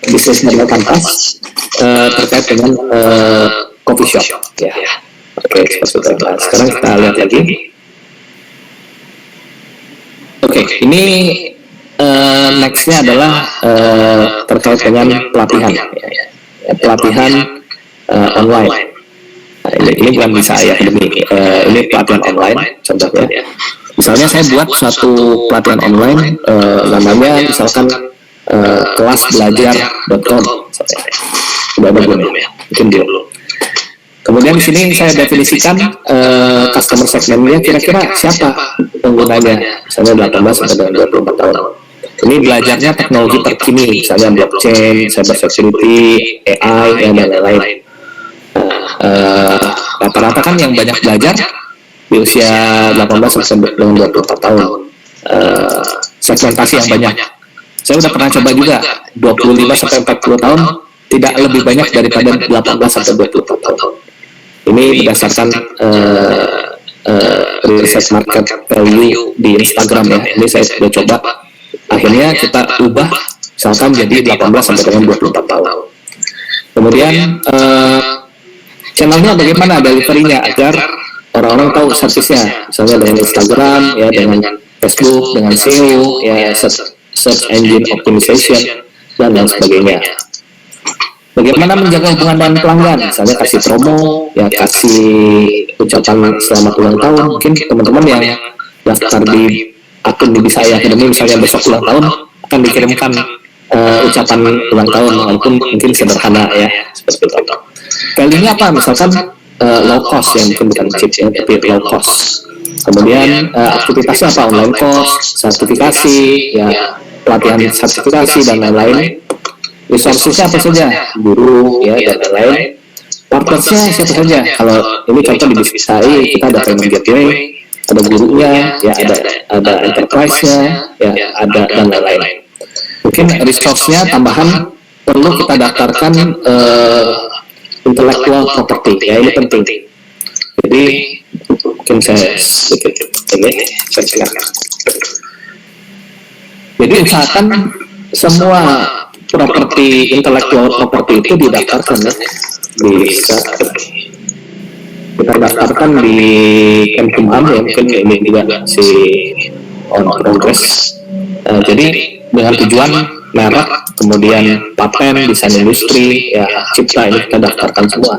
bisnis model kanvas terkait dengan coffee shop ya. Oke, seperti itu. Nah, sekarang kita lihat lagi. Oke, ini nextnya adalah terkait dengan pelatihan, pelatihan online. Nah, ini bukan bisa ya, ini pelatihan online contohnya. Misalnya saya buat suatu pelatihan online, namanya misalkan kelasbelajar.com. Sudah ada belum ya? Mungkin belum. Kemudian di sini saya definisikan customer segmentnya, kira-kira siapa penggunanya, misalnya 18 sampai dengan 24 tahun. Ini belajarnya teknologi terkini, misalnya blockchain, cyber security, AI, dan lain-lain. Rata-rata kan yang banyak belajar di usia 18 sampai dengan 24 tahun. Segmentasi yang banyak. Saya udah pernah coba juga 25 sampai 40 tahun tidak lebih banyak daripada 18 sampai 24 tahun. Ini berdasarkan riset market value di Instagram ya. Ini saya sudah coba. Akhirnya kita ubah misalkan jadi 18 sampai dengan 24 tahun. Kemudian channelnya bagaimana delivery-nya agar orang-orang tahu servisnya, misalnya dengan Instagram, ya dengan Facebook, dengan SEO, ya search engine optimization, dan lain sebagainya. Bagaimana menjaga hubungan dengan pelanggan, misalnya kasih promo, ya kasih ucapan selamat ulang tahun. Mungkin teman-teman yang daftar di akun di Bisa Academy, misalnya besok ulang tahun, akan dikirimkan ucapan ulang tahun, walaupun mungkin sederhana ya, seperti itu. Value-nya apa? Misalkan low cost, yang mungkin bukan cheap ya, tapi low cost. Kemudian aktivitasnya apa? Online course, sertifikasi, ya pelatihan sertifikasi dan lain-lain. Resources-nya apa saja? Guru, ya dan lain-lain. Partnersnya siapa saja? Kalau ini contoh di Bisa, kita ada payment gateway, ada gurunya, ya ada enterprise-nya, ya ada dan lain-lain. Mungkin resource-nya tambahan perlu kita daftarkan intellectual property, ya ini penting. Jadi mungkin saya sedikit ini saya silakan. Jadi usahakan semua properti intellectual property itu didaftarkan ya. Bisa kita daftarkan di Kemkumham ya, mungkin ini juga si on progress. Jadi dengan tujuan merek, kemudian paten, desain industri, ya cipta, ini kita daftarkan semua.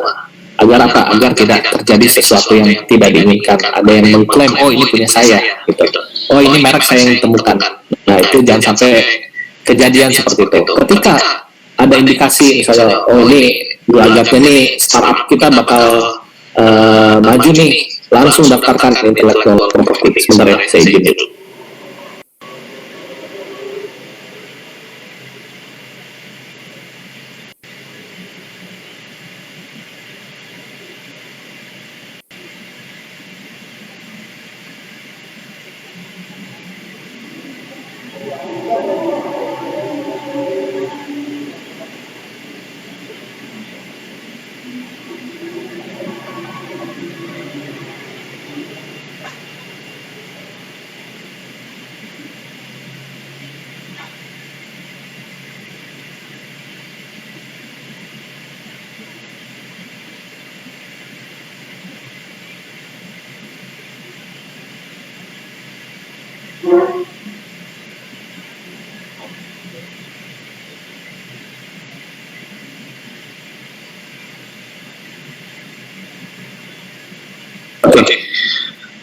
Agar apa? Agar tidak terjadi sesuatu yang tidak diinginkan. Ada yang mengklaim, oh ini punya saya, gitu. Oh ini merek saya yang temukan. Nah itu jangan sampai kejadian seperti itu. Ketika ada indikasi, misalnya, oh ini gelagatnya nih startup kita bakal maju nih, langsung daftarkan intellectual property. Sebentar ya, saya izin dulu.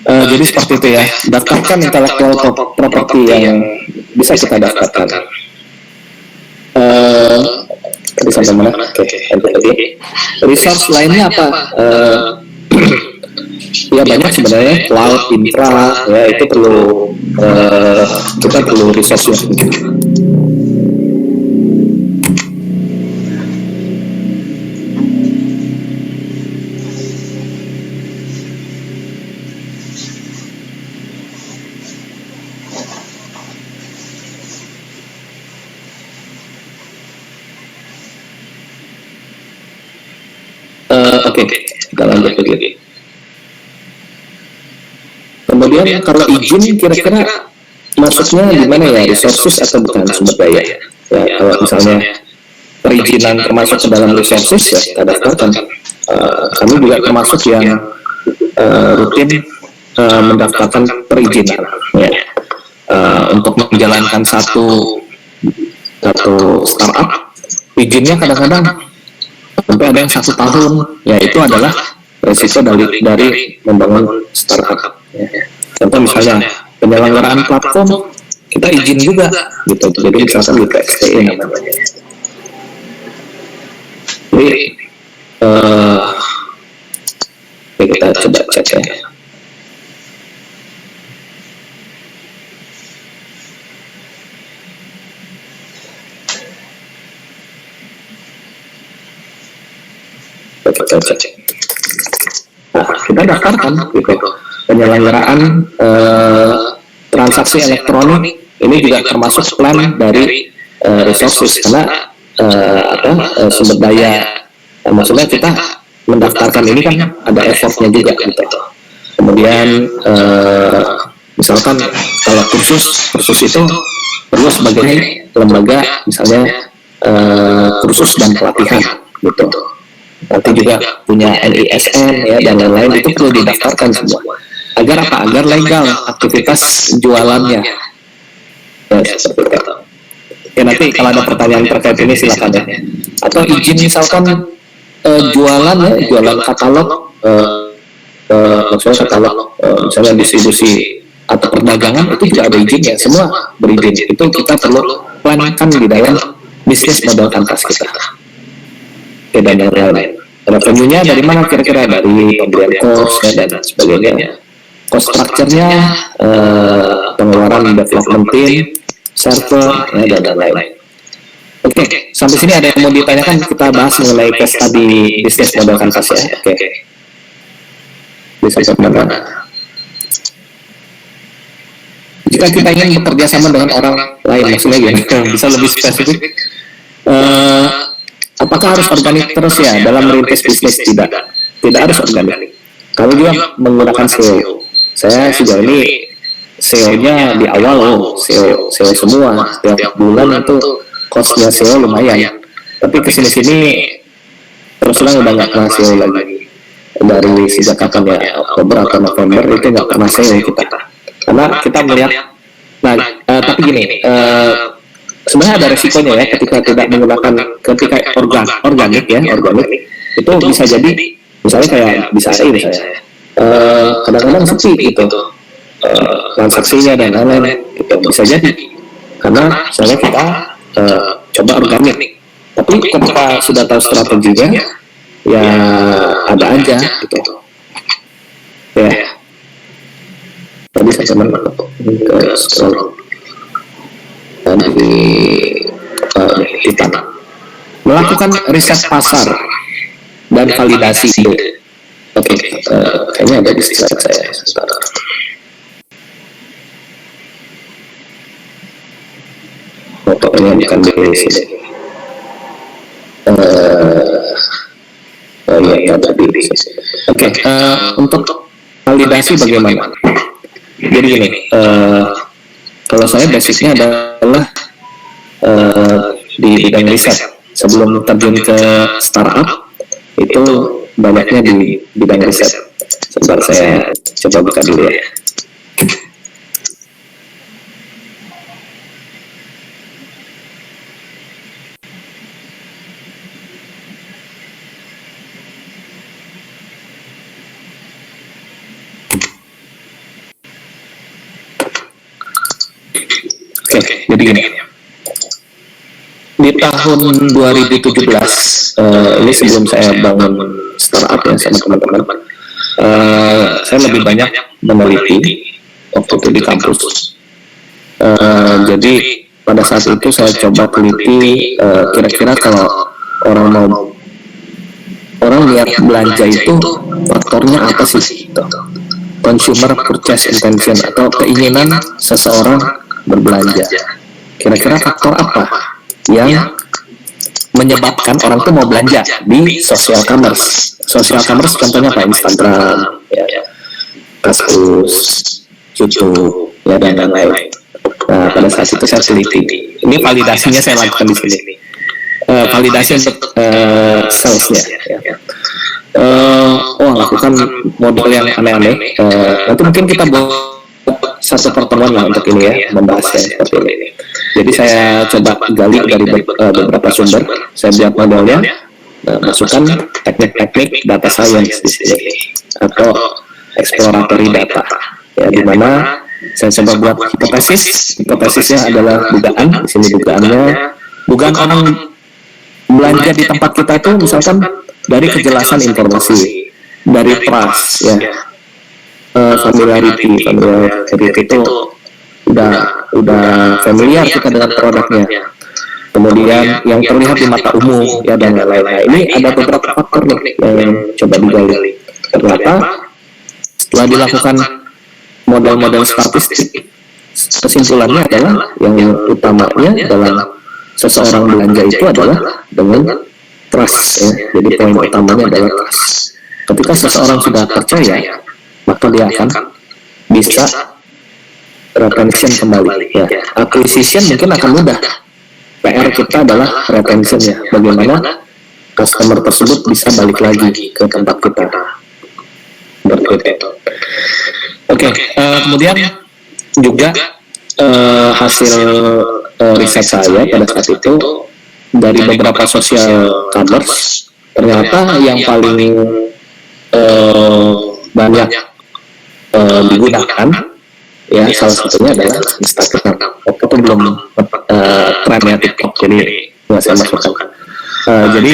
Jadi seperti itu ya, daftarkan intellectual property yang bisa kita daftarkan. Tadi sampai mana? Oke, lagi. Resource lainnya apa? Ya banyak sebenarnya, cloud, infra, ya itu perlu kita perlu resource mungkin. Oke, kita lanjut lagi. Kemudian kalau izin kira-kira maksudnya gimana ya, resources atau bukan sumber daya? Ya kalau misalnya perizinan termasuk ke dalam resources ya kita daftarkan. Kami juga termasuk yang rutin mendaftarkan perizinan. Ya. untuk menjalankan satu startup, izinnya kadang-kadang sampai ada yang 1 tahun. Ya itu adalah resiko dari membangun startup. Ya. Contoh misalnya penyelenggaraan platform, kita izin juga gitu. Jadi misalkan di PXTE namanya. Jadi kita coba cek ya. Nah, kita daftarkan gitu penyelenggaraan transaksi elektronik ini juga termasuk plan dari resources karena sumber daya. Maksudnya kita mendaftarkan ini kan ada effortnya juga gitu. Kemudian misalkan kalau kursus itu perlu sebagai lembaga misalnya kursus dan pelatihan gitu. Nanti juga punya NISN ya dan lain-lain, itu perlu didaftarkan semua. Agar apa? Agar legal aktivitas jualannya. Ya, seperti itu. Ya nanti kalau ada pertanyaan terkait ini silakan ya. Atau izin misalkan jualan ya, jualan katalog, maksudnya katalog, misalnya distribusi atau perdagangan itu juga ada izinnya, semua berizin. Itu kita perlu plankan di dalam bisnis model kanvas kita. Oke, dan yang lain. Revenue-nya dari mana kira-kira? Dari pembelian course ya, dan sebagainya. Cost structure-nya, pengeluaran development team, server ya, dan lain-lain. Oke, sampai sini ada yang mau ditanyakan? Kita bahas mengenai case tadi bisnis model kanvas ya. Oke. Bisa kemana? Jika kita ingin bekerja sama dengan orang lain, maksudnya gini, bisa lebih spesifik. Apakah harus organik terus ya dalam merintis bisnis? Tidak harus organik. Kalau juga menggunakan SEO. Saya sejauh ini SEO-nya di awal SEO semua. Setiap bulan itu cost-nya SEO lumayan. Tapi kesini-sini terus terang udah nggak pernah SEO lagi. Dari sejak kapan ya, Oktober atau November itu nggak pernah SEO kita. Karena kita melihat, tapi gini, sebenarnya ada resikonya ya ketika tidak menggunakan, ketika organik itu bisa jadi misalnya kayak bisa misalnya kadang-kadang sepi gitu transaksinya dan lain-lain gitu, bisa jadi karena misalnya kita coba organik, tapi ketika sudah tahu strateginya ya ada aja gitu ya. Tadi saya cuman ke scroll di tanah, melakukan riset pasar dan validasi ide. Oke, kayaknya ada di slide saya sebentar. Pokoknya bukan di sini. Ya ada di sini. Oke, untuk validasi bagaimana? Jadi gini, kalau saya basicnya adalah di bidang riset. Sebelum terjun ke startup itu banyaknya di bidang riset. Sebentar saya coba buka dulu ya. Oke, jadi gini. Di tahun 2017, ini sebelum saya bangun startup ya sama teman-teman, saya lebih banyak meneliti waktu itu di kampus. Jadi pada saat itu saya coba teliti kira-kira kalau orang lihat belanja itu faktornya apa sih? Consumer purchase intention atau keinginan seseorang berbelanja. Kira-kira faktor apa yang menyebabkan orang tuh mau belanja di social commerce? Social commerce contohnya apa? Instagram, ya, Kaskus, YouTube, ya, dan lain-lain. Nah, pada saat itu saya teliti. Ini validasinya saya lakukan di sini. Validasi untuk salesnya. Ya. Lakukan model yang aneh-aneh. Nanti mungkin kita buat satu pertemuan lah untuk ini ya, membahas yang seperti ini. Jadi saya coba gali dari beberapa sumber, saya buat modelnya, masukkan teknik-teknik data science di sini atau exploratory data, ya, di mana saya coba buat hipotesisnya adalah dugaan. Di sini dugaan orang belanja di tempat kita itu misalkan dari kejelasan informasi, dari trust, ya, familiarity itu udah familiar kita dengan produknya. Kemudian yang terlihat di mata umum, ya, dan lain-lain. Nah, ini ada beberapa faktor nih yang coba digali. Ternyata setelah dilakukan model-model statistik, kesimpulannya adalah yang utamanya dalam seseorang belanja itu adalah dengan trust, ya. Jadi poin utamanya adalah trust. Ketika seseorang sudah percaya, maka dia akan bisa retention kembali, ya. Acquisition mungkin akan mudah. PR kita adalah retention, ya. Bagaimana customer tersebut bisa balik lagi ke tempat kita. Oke, kemudian juga hasil riset saya pada saat itu dari beberapa social commerce, ternyata yang paling banyak digunakan, ya, salah satunya adalah Instagram. Waktu itu belum trennya TikTok, jadi nggak saya masukkan. Jadi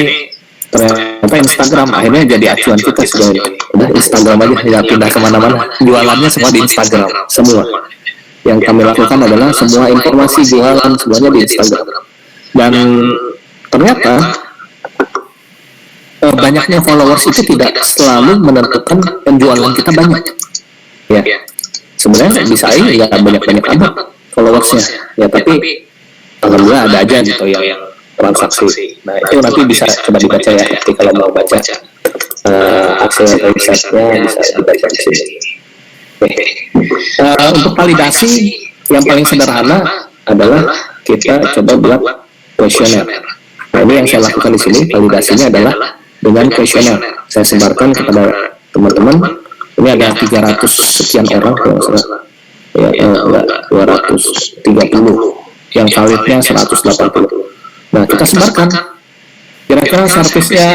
ternyata Instagram akhirnya jadi acuan kita sejauh ini. Udah Instagram aja, ya, pindah kemana-mana. Jualannya semua di Instagram, semua. Yang kami lakukan adalah semua informasi jualan semuanya di Instagram. Dan ternyata banyaknya followers itu tidak selalu menentukan penjualan kita banyak, ya. Sebenarnya bisa aja nggak banyak-banyak amat followersnya, ya, tapi alhamdulillah ada aja gitu yang transaksi. Nah, itu nanti bisa coba dibaca, ya, nanti kalau mau baca hasil risetnya bisa dibaca di sini. Untuk validasi yang paling sederhana adalah kita coba buat kuesioner. Nah, ini yang saya lakukan di sini, validasinya adalah dengan kuesioner. Saya sebarkan kepada teman-teman. Ini ada 300 sekian orang, ya, 230, yang validnya 180. Nah, kita sebarkan. Kira-kira servisnya,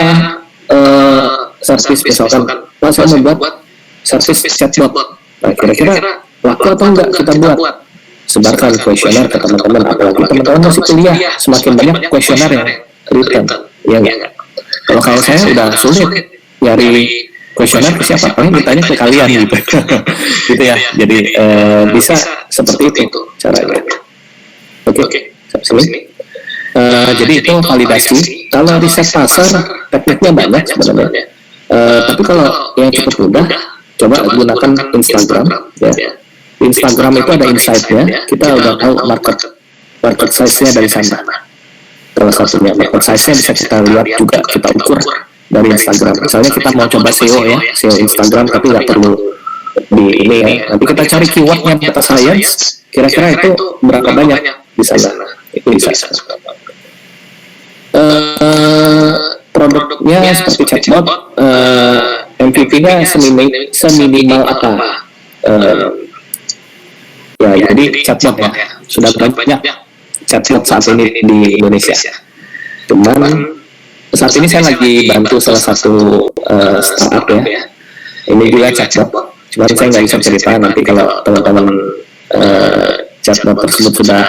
servis misalkan, saya membuat servis chatbot. Nah, kira-kira laku atau enggak kita buat? Sebarkan kuesioner ke teman-teman, apalagi teman-teman masih kuliah, semakin banyak kuesioner yang written, ya enggak? Kalau kayak saya udah sulit nyari kuesioner ke siapa, paling ditanya ke kalian gitu. Gitu ya. Jadi bisa seperti itu caranya. Oke, sini. Jadi itu validasi. Kalau riset pasar tekniknya banyak sebenarnya. Tapi kalau yang cukup mudah, coba gunakan Instagram, ya. Instagram itu ada insight-nya. Kita udah tahu market size-nya dari sana. Salah satunya market size-nya bisa kita lihat juga, kita ukur dari Instagram. Misalnya kita mau coba SEO, ya, SEO Instagram, tapi nggak perlu di ini, ya. Nanti kita cari keywordnya data science, kira-kira itu berapa banyak di sana. Itu bisa. Produknya seperti chatbot, MVP-nya seminimal apa? Ya, jadi chatbot, ya, sudah banyak chatbot saat ini di Indonesia. Cuman saat ini saya lagi bantu salah satu startup, ya. Ini juga chatbot. Cuman saya nggak bisa cerita, nanti kalau teman-teman chatbot tersebut sudah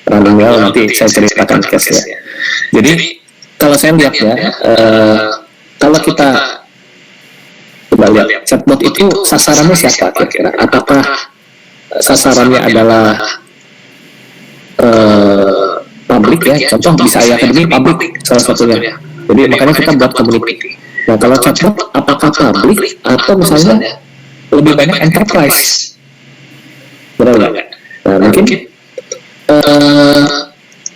running well, nanti saya ceritakan case-nya. Jadi kalau saya lihat, ya, kalau kita coba lihat chatbot itu sasarannya siapa kira-kira? Apakah sasarannya adalah publik, ya? Contoh bisa Academy publik salah satunya. Jadi makanya kita buat community. Nah, kalau chatbot apakah publik atau misalnya lebih banyak enterprise? Benar nggak? Nah, mungkin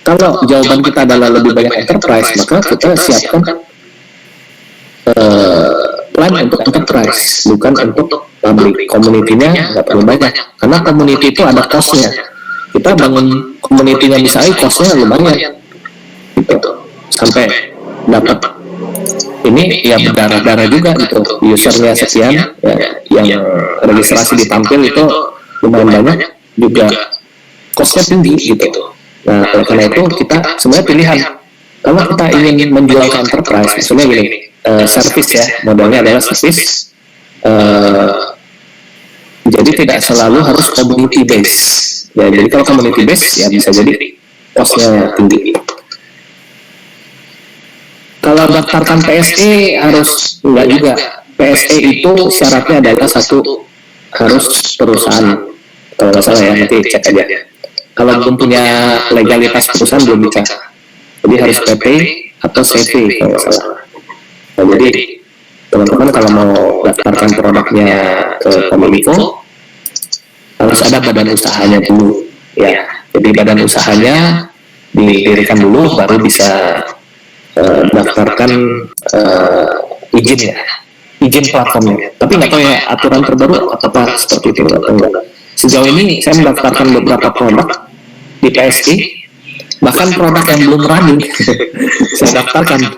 kalau jawaban kita adalah lebih banyak enterprise, maka kita siapkan plan untuk enterprise, bukan untuk public. Community-nya nggak perlu banyak, karena community itu ada cost-nya. Kita bangun community-nya misalnya cost-nya lumayan, gitu, sampai dapat ini, ya, berdarah-darah juga gitu, usernya sekian, ya, yang registrasi ditampil itu lumayan banyak, juga costnya tinggi gitu. Nah, oleh karena itu kita sebenarnya pilihan, kalau kita ingin menjual ke enterprise, maksudnya gini, service ya, modelnya adalah service, jadi tidak selalu harus community base. Ya, jadi kalau community base ya bisa jadi costnya tinggi. Kalau daftarkan PSE harus enggak juga. PSE itu syaratnya adalah satu, harus perusahaan. Kalau nggak salah ya, nanti cek aja. Kalau belum punya legalitas perusahaan belum bisa. Jadi harus PP atau CV kalau nggak salah. Nah, jadi teman-teman kalau mau daftarkan produknya ke Kominfo harus ada badan usahanya dulu. Ya, jadi badan usahanya didirikan dulu, baru bisa daftarkan izin ya, izin platformnya. Tapi nggak tahu ya aturan terbaru apa seperti itu atau enggak. Sejauh ini saya mendaftarkan beberapa produk di PSI, bahkan produk yang belum running saya daftarkan.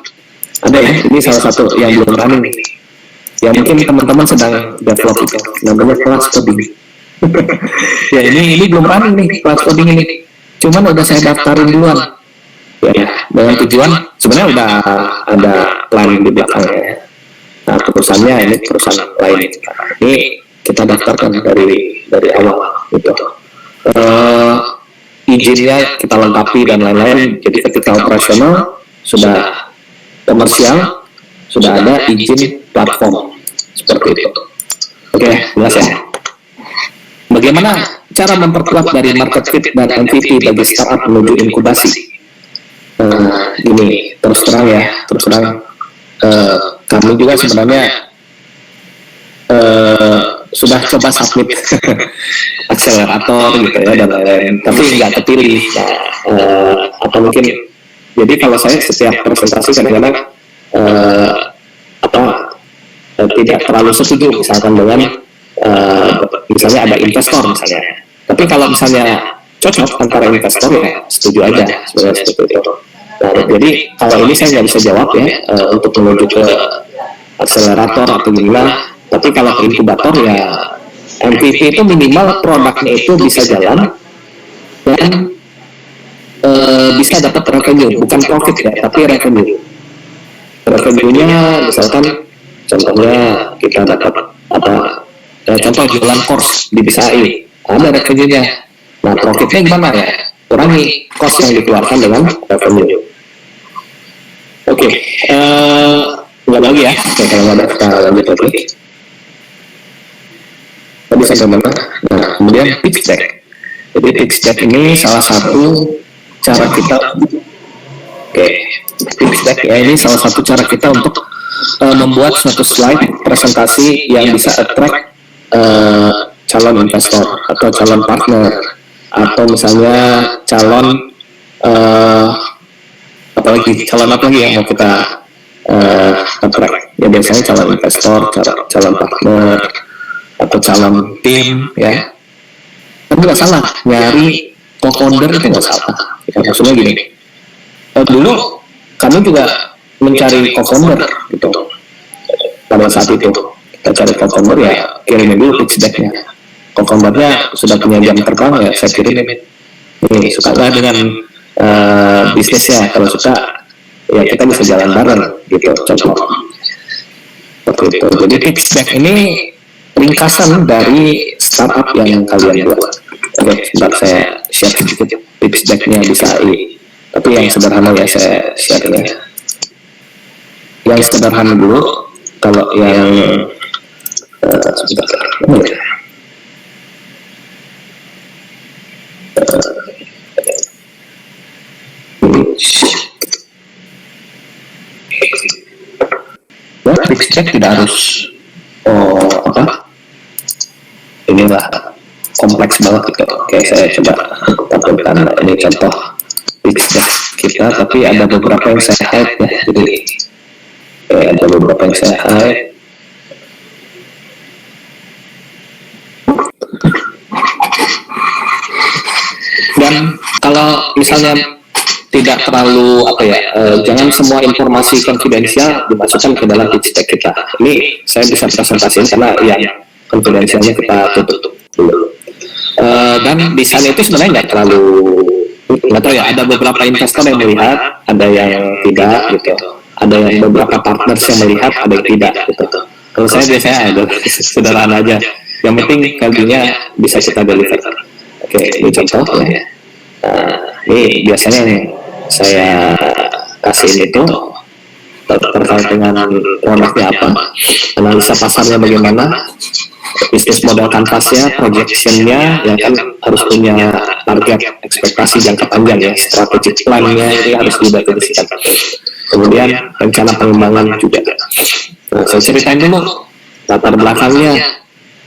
Ada ya, ini salah satu yang belum running, yang mungkin teman-teman sedang develop itu, namanya kelas coding. Ya ini belum running nih kelas coding ini, cuman udah saya daftarin duluan. Ya, dengan tujuan sebenarnya udah ada plan di belakangnya. Nah, perusahaannya ini perusahaan lain. Ini kita daftarkan dari awal gitu. Izinnya kita lengkapi dan lain-lain. Jadi ketika operasional sudah komersial, sudah ada izin platform seperti itu. Oke, jelas ya. Bagaimana cara memperkuat dari market fit dan MVP bagi startup menuju inkubasi? Ini terus terang ya, kami juga sebenarnya sudah coba submit akselerator gitu ya dan lain-lain, tapi nggak kepilih. Atau mungkin, jadi kalau saya setiap presentasi kadang-kadang tidak terlalu setuju misalkan dengan misalnya ada investor misalnya, tapi kalau misalnya cocok antara investor ya setuju aja sebenarnya seperti itu. Nah, jadi kalau ini saya nggak bisa jawab ya untuk menuju ke akselerator atau gimana, tapi kalau ke inkubator ya MVP itu minimal produknya itu bisa jalan dan bisa dapat revenue, bukan profit ya, tapi revenue. Revenue-nya misalkan contohnya kita dapat contoh jualan course di BSAI, ada revenue-nya. Nah, profitnya gimana ya? Kurangi cost yang dikeluarkan dengan revenue. Oke, nggak lagi ya. Oke, kalau nggak ada kita lanjut lagi. Tadi sampai mana? Nah, kemudian pitch deck. Jadi pitch deck ini salah satu cara kita. Oke, pitch deck ya, ini salah satu cara kita untuk membuat suatu slide presentasi yang bisa attract calon investor atau calon partner, atau misalnya calon calon apa lagi yang mau kita attract ya, biasanya calon investor, calon partner atau calon tim ya. Tapi nggak salah nyari co-founder, itu nggak salah ya, maksudnya gini, dulu kami juga mencari co-founder gitu. Pada saat itu kita cari co-founder ya kirimin dulu pitch decknya. Co-foundernya sudah punya jam terbang ya saya kirimin. Ini suka nggak dengan bisnisnya? Kalau suka ya kita bisa jalan bareng gitu, contoh seperti itu. Jadi pitch deck ini ringkasan dari startup yang kalian buat. Oke, sebentar saya share sedikit pitch decknya bisa tapi yang sederhana ya saya share ya. Yang sederhana dulu, kalau yang sebentar. Pitch deck tidak harus inilah kompleks banget gitu. Oke, saya coba tampilkan ini contoh pitch deck kita, tapi ada beberapa yang saya hide ya. Jadi ada beberapa yang saya hide. Dan kalau misalnya tidak terlalu jangan semua informasi konfidensial dimasukkan ke dalam pitch deck kita. Ini saya bisa presentasikan karena konfidensialnya kita tutup dulu. Dan di sana itu sebenarnya nggak tahu ya, ada beberapa investor yang melihat, ada yang tidak gitu, ada yang beberapa partners yang melihat, ada yang tidak gitu. Kalau saya biasanya ada sederhana aja, yang penting value-nya bisa kita deliver. Oke, ini contoh ya. Ini biasanya yang saya kasih itu terkait dengan produknya apa, analisa pasarnya bagaimana, bisnis model kanvasnya, projection-nya, ya kan harus punya target ekspektasi jangka panjang ya, strategic plan-nya ini harus didefinisikan. Kemudian rencana pengembangan juga. Nah, saya ceritain dulu latar belakangnya,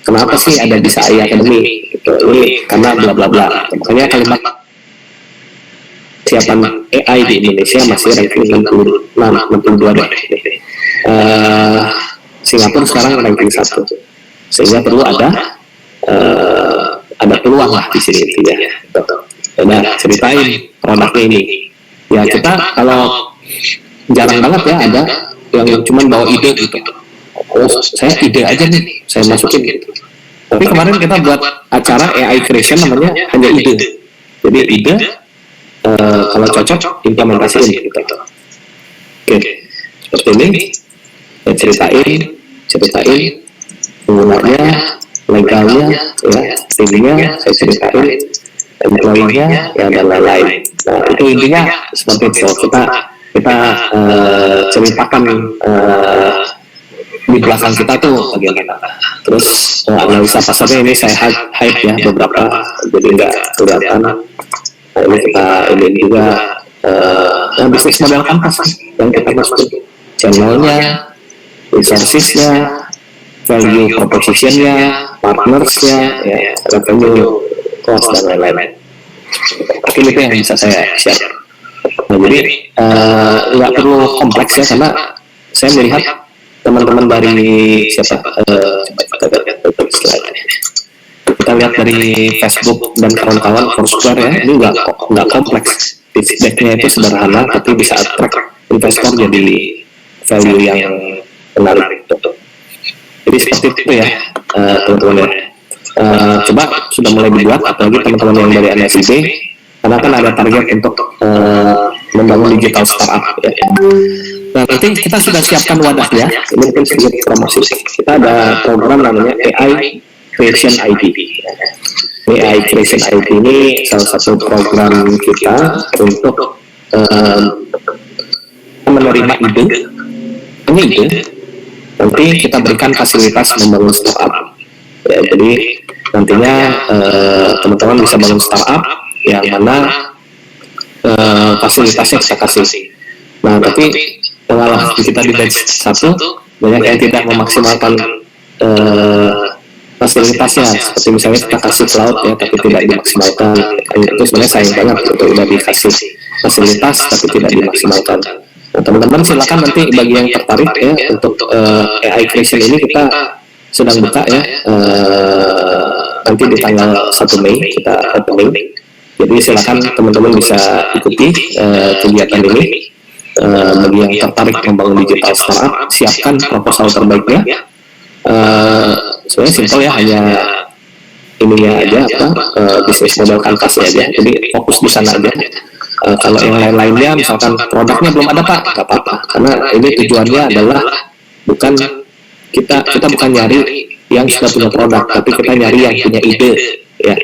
kenapa sih ada bisa AI Academy gitu. Ini karena bla bla bla. Makanya kalimat siapan AI di Indonesia masih ranking 62 deh. Singapura sekarang ranking 1, sehingga perlu ada peluang lah di sini ya. Nah, ceritain produknya ini. Ya kita kalau jarang banget ya ada yang cuma bawa ide gitu. Oh, saya ide aja nih, saya masukin gitu. Tapi kemarin kita buat acara AI creation namanya hanya ide. Jadi ide kalau cocok implementasiin gitu. Oke, seperti ini. Saya ceritain penggunanya, legalnya, ya, timnya, saya ceritain, employee-nya, ya dan lain-lain. Nah, itu intinya seperti itu. Kita ceritakan di belakang kita tuh bagaimana. Terus analisa pasarnya ini saya hype ya beberapa, jadi nggak kelihatan. Nah, ini kita ini juga bisnis model kanvas yang kita masukin, channelnya, resources-nya, value proposition-nya, partners-nya, ya, revenue, cost dan lain-lain. Mungkin itu yang bisa saya share. Nah, jadi nggak perlu kompleks ya, karena saya melihat teman-teman dari kita lihat dari Facebook dan kawan-kawan Foursquare ya, ini nggak kompleks. Pitch deck-nya itu sederhana, tapi bisa attract investor jadi value yang menarik. Jadi seperti itu ya teman-teman ya. Coba sudah mulai dibuat, apalagi teman-teman yang dari NSIB, karena kan ada target untuk membangun digital startup ya. Nah, nanti kita sudah siapkan wadahnya. Ini mungkin sedikit promosi. Kita ada program namanya AI Creation ID. Ini AI Creation ID ini salah satu program kita untuk menerima ide, nanti kita berikan fasilitas membangun startup. Ya, jadi nantinya teman-teman bisa bangun startup yang mana fasilitasnya kita kasih. Nah, tapi pengalaman kita di batch 1 banyak yang tidak memaksimalkan fasilitasnya, seperti misalnya kita kasih cloud ya, tapi tidak dimaksimalkan. Itu sebenarnya sayang banget untuk udah dikasih fasilitas tapi tidak dimaksimalkan. Nah, teman-teman silakan nanti bagi yang tertarik ya untuk AI creation ini kita sedang buka ya, nanti di tanggal 1 Mei kita opening. Jadi silakan teman-teman bisa ikuti kegiatan ini. Bagi yang tertarik membangun digital startup, siapkan proposal terbaiknya. Sebenarnya simpel ya, hanya ininya aja bisnis model kanvasnya aja. Jadi fokus di sana aja. Kalau yang lain-lainnya, misalkan produknya belum ada Pak, nggak apa-apa. Karena ini tujuannya adalah bukan kita bukan nyari yang sudah punya produk, tapi kita nyari yang punya ide. Ya,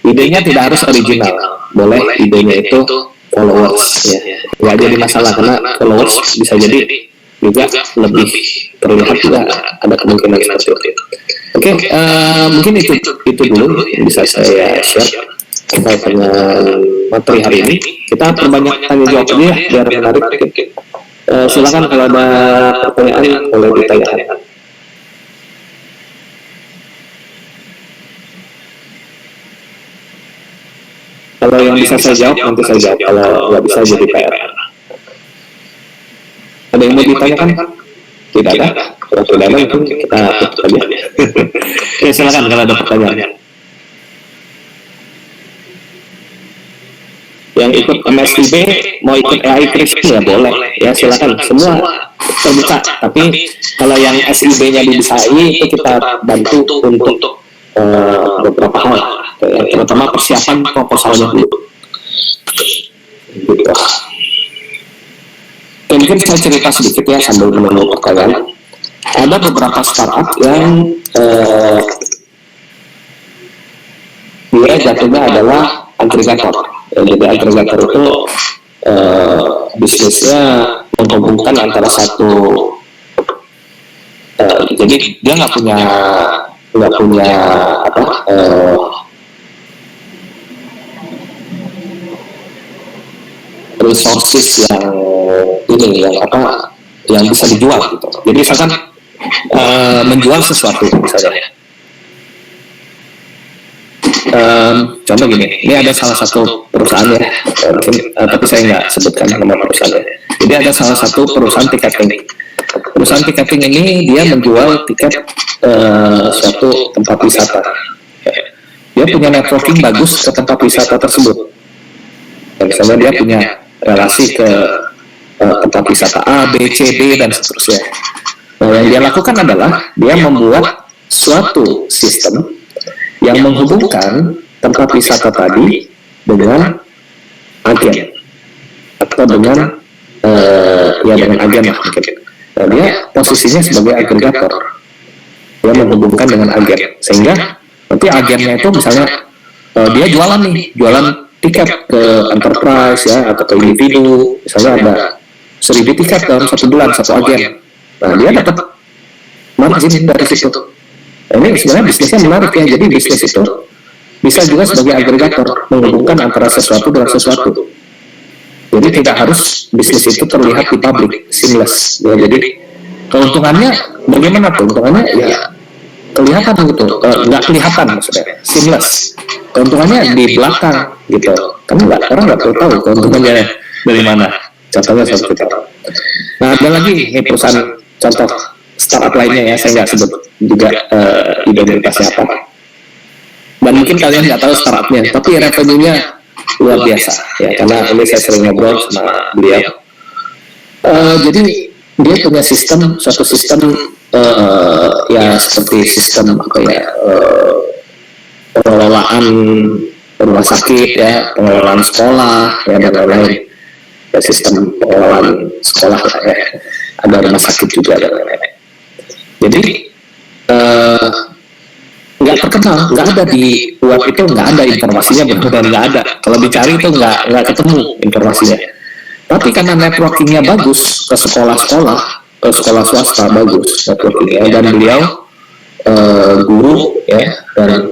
idenya tidak harus original, boleh idenya itu followers ya, nggak jadi masalah, karena followers bisa jadi juga lebih terlihat, juga ada kemungkinan seperti itu. Oke, mungkin itu dulu yang bisa saya share terkait dengan materi hari ini. Kita perbanyak tanya jawab aja ya, biar menarik. Silakan kalau ada pertanyaan boleh ditanyakan. Kalau yang bisa saya jawab, nanti saya jawab. Kalau nggak bisa, jadi PR. Ada yang mau ditanyakan? Tidak ada? Kalau tidak ada, mungkin kita tutup aja. Oke, silakan kalau ada pertanyaan. Yang ikut MSIB, mau ikut AI creation ya boleh. Ya silakan. terbuka. Tapi kalau yang SIB-nya di BSAI itu kita bantu untuk beberapa hal, terutama persiapan proposalnya dulu. Gitu. Mungkin saya cerita sedikit ya sambil menunggu pertanyaan. Ada beberapa startup yang dia jatuhnya adalah agregator. Jadi agregator itu bisnisnya menghubungkan antara satu, jadi dia nggak punya apa resources yang bisa dijual gitu. Jadi misalkan menjual sesuatu misalnya. Contoh gini, ini ada salah satu perusahaan ya, tapi saya nggak sebutkan nama perusahaannya. Jadi ada salah satu perusahaan tiketing. Perusahaan tiketing ini dia menjual tiket suatu tempat wisata. Dia punya networking bagus ke tempat wisata tersebut. Misalnya dia punya relasi ke tempat wisata A, B, C, D, dan seterusnya. Nah, yang dia lakukan adalah dia membuat suatu sistem yang menghubungkan tempat wisata tadi dengan agen atau dengan dengan agen lah mungkin. Nah, dia posisinya sebagai agregator. Dia menghubungkan dengan agen sehingga nanti agennya itu misalnya dia jualan tiket ke enterprise ya atau ke individu, misalnya ada 1000 tiket dalam 1 bulan satu agen. Nah, dia dapat margin dari situ. Ini sebenarnya bisnisnya menarik ya. Jadi bisnis itu bisa juga sebagai agregator menghubungkan antara sesuatu dengan sesuatu. Jadi tidak harus bisnis itu terlihat di publik, seamless. Ya, jadi keuntungannya bagaimana? Keuntungannya ya kelihatan gitu, nggak kelihatan maksudnya, seamless. Keuntungannya di belakang gitu. Karena orang nggak perlu tahu keuntungannya dari mana. Contohnya seperti itu. Nah, ada lagi perusahaan contoh startup lainnya ya, saya nggak sebut juga identitasnya apa. Dan mungkin kalian nggak tahu startupnya, tapi revenue-nya luar biasa ya, karena ini saya sering ngobrol sama beliau. Jadi dia punya suatu sistem ya seperti sistem pengelolaan rumah sakit ya, pengelolaan sekolah ya, dan lain-lain. Ya, sistem pengelolaan sekolah ya, ada rumah sakit juga dan lain-lain. Jadi nggak terkenal, nggak ada di web itu, nggak ada informasinya, benar-benar nggak ada. Kalau dicari itu nggak ketemu informasinya. Tapi karena networkingnya bagus ke sekolah-sekolah, sekolah swasta bagus networkingnya, dan beliau guru ya, dan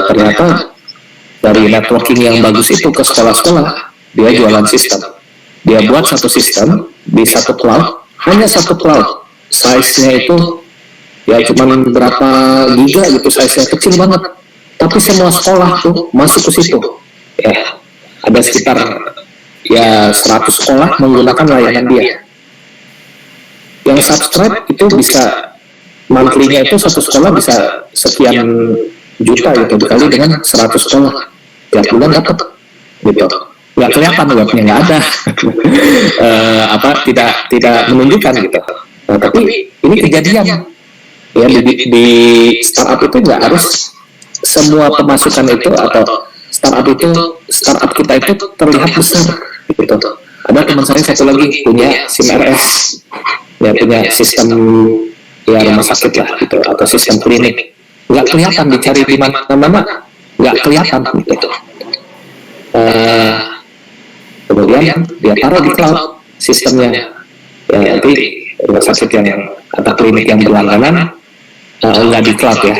ternyata dari networking yang bagus itu ke sekolah-sekolah, dia jualan sistem. Dia buat satu sistem di satu cloud, hanya satu cloud, size-nya itu ya cuma berapa giga gitu, size-nya kecil banget. Tapi semua sekolah tuh masuk ke situ. Ya, ada sekitar ya 100 sekolah menggunakan layanan dia. Yang subscribe itu bisa monthly-nya itu satu sekolah bisa sekian juta gitu, dikali dengan 100 sekolah. Tiap bulan dapat gitu. Nggak kelihatan webnya, nggak ada. Tidak menunjukkan gitu. Nah, tapi ini kejadian ya, di startup itu nggak harus semua pemasukan itu atau startup kita itu terlihat besar gitu. Ada teman saya satu lagi punya SIM RS ya, punya sistem ya rumah sakit lah gitu, atau sistem klinik. Nggak kelihatan, dicari di mana-mana nggak kelihatan gitu. Kemudian dia taruh di cloud sistemnya ya, nanti rumah sakit yang atau klinik yang berlangganan nggak di cloud ya,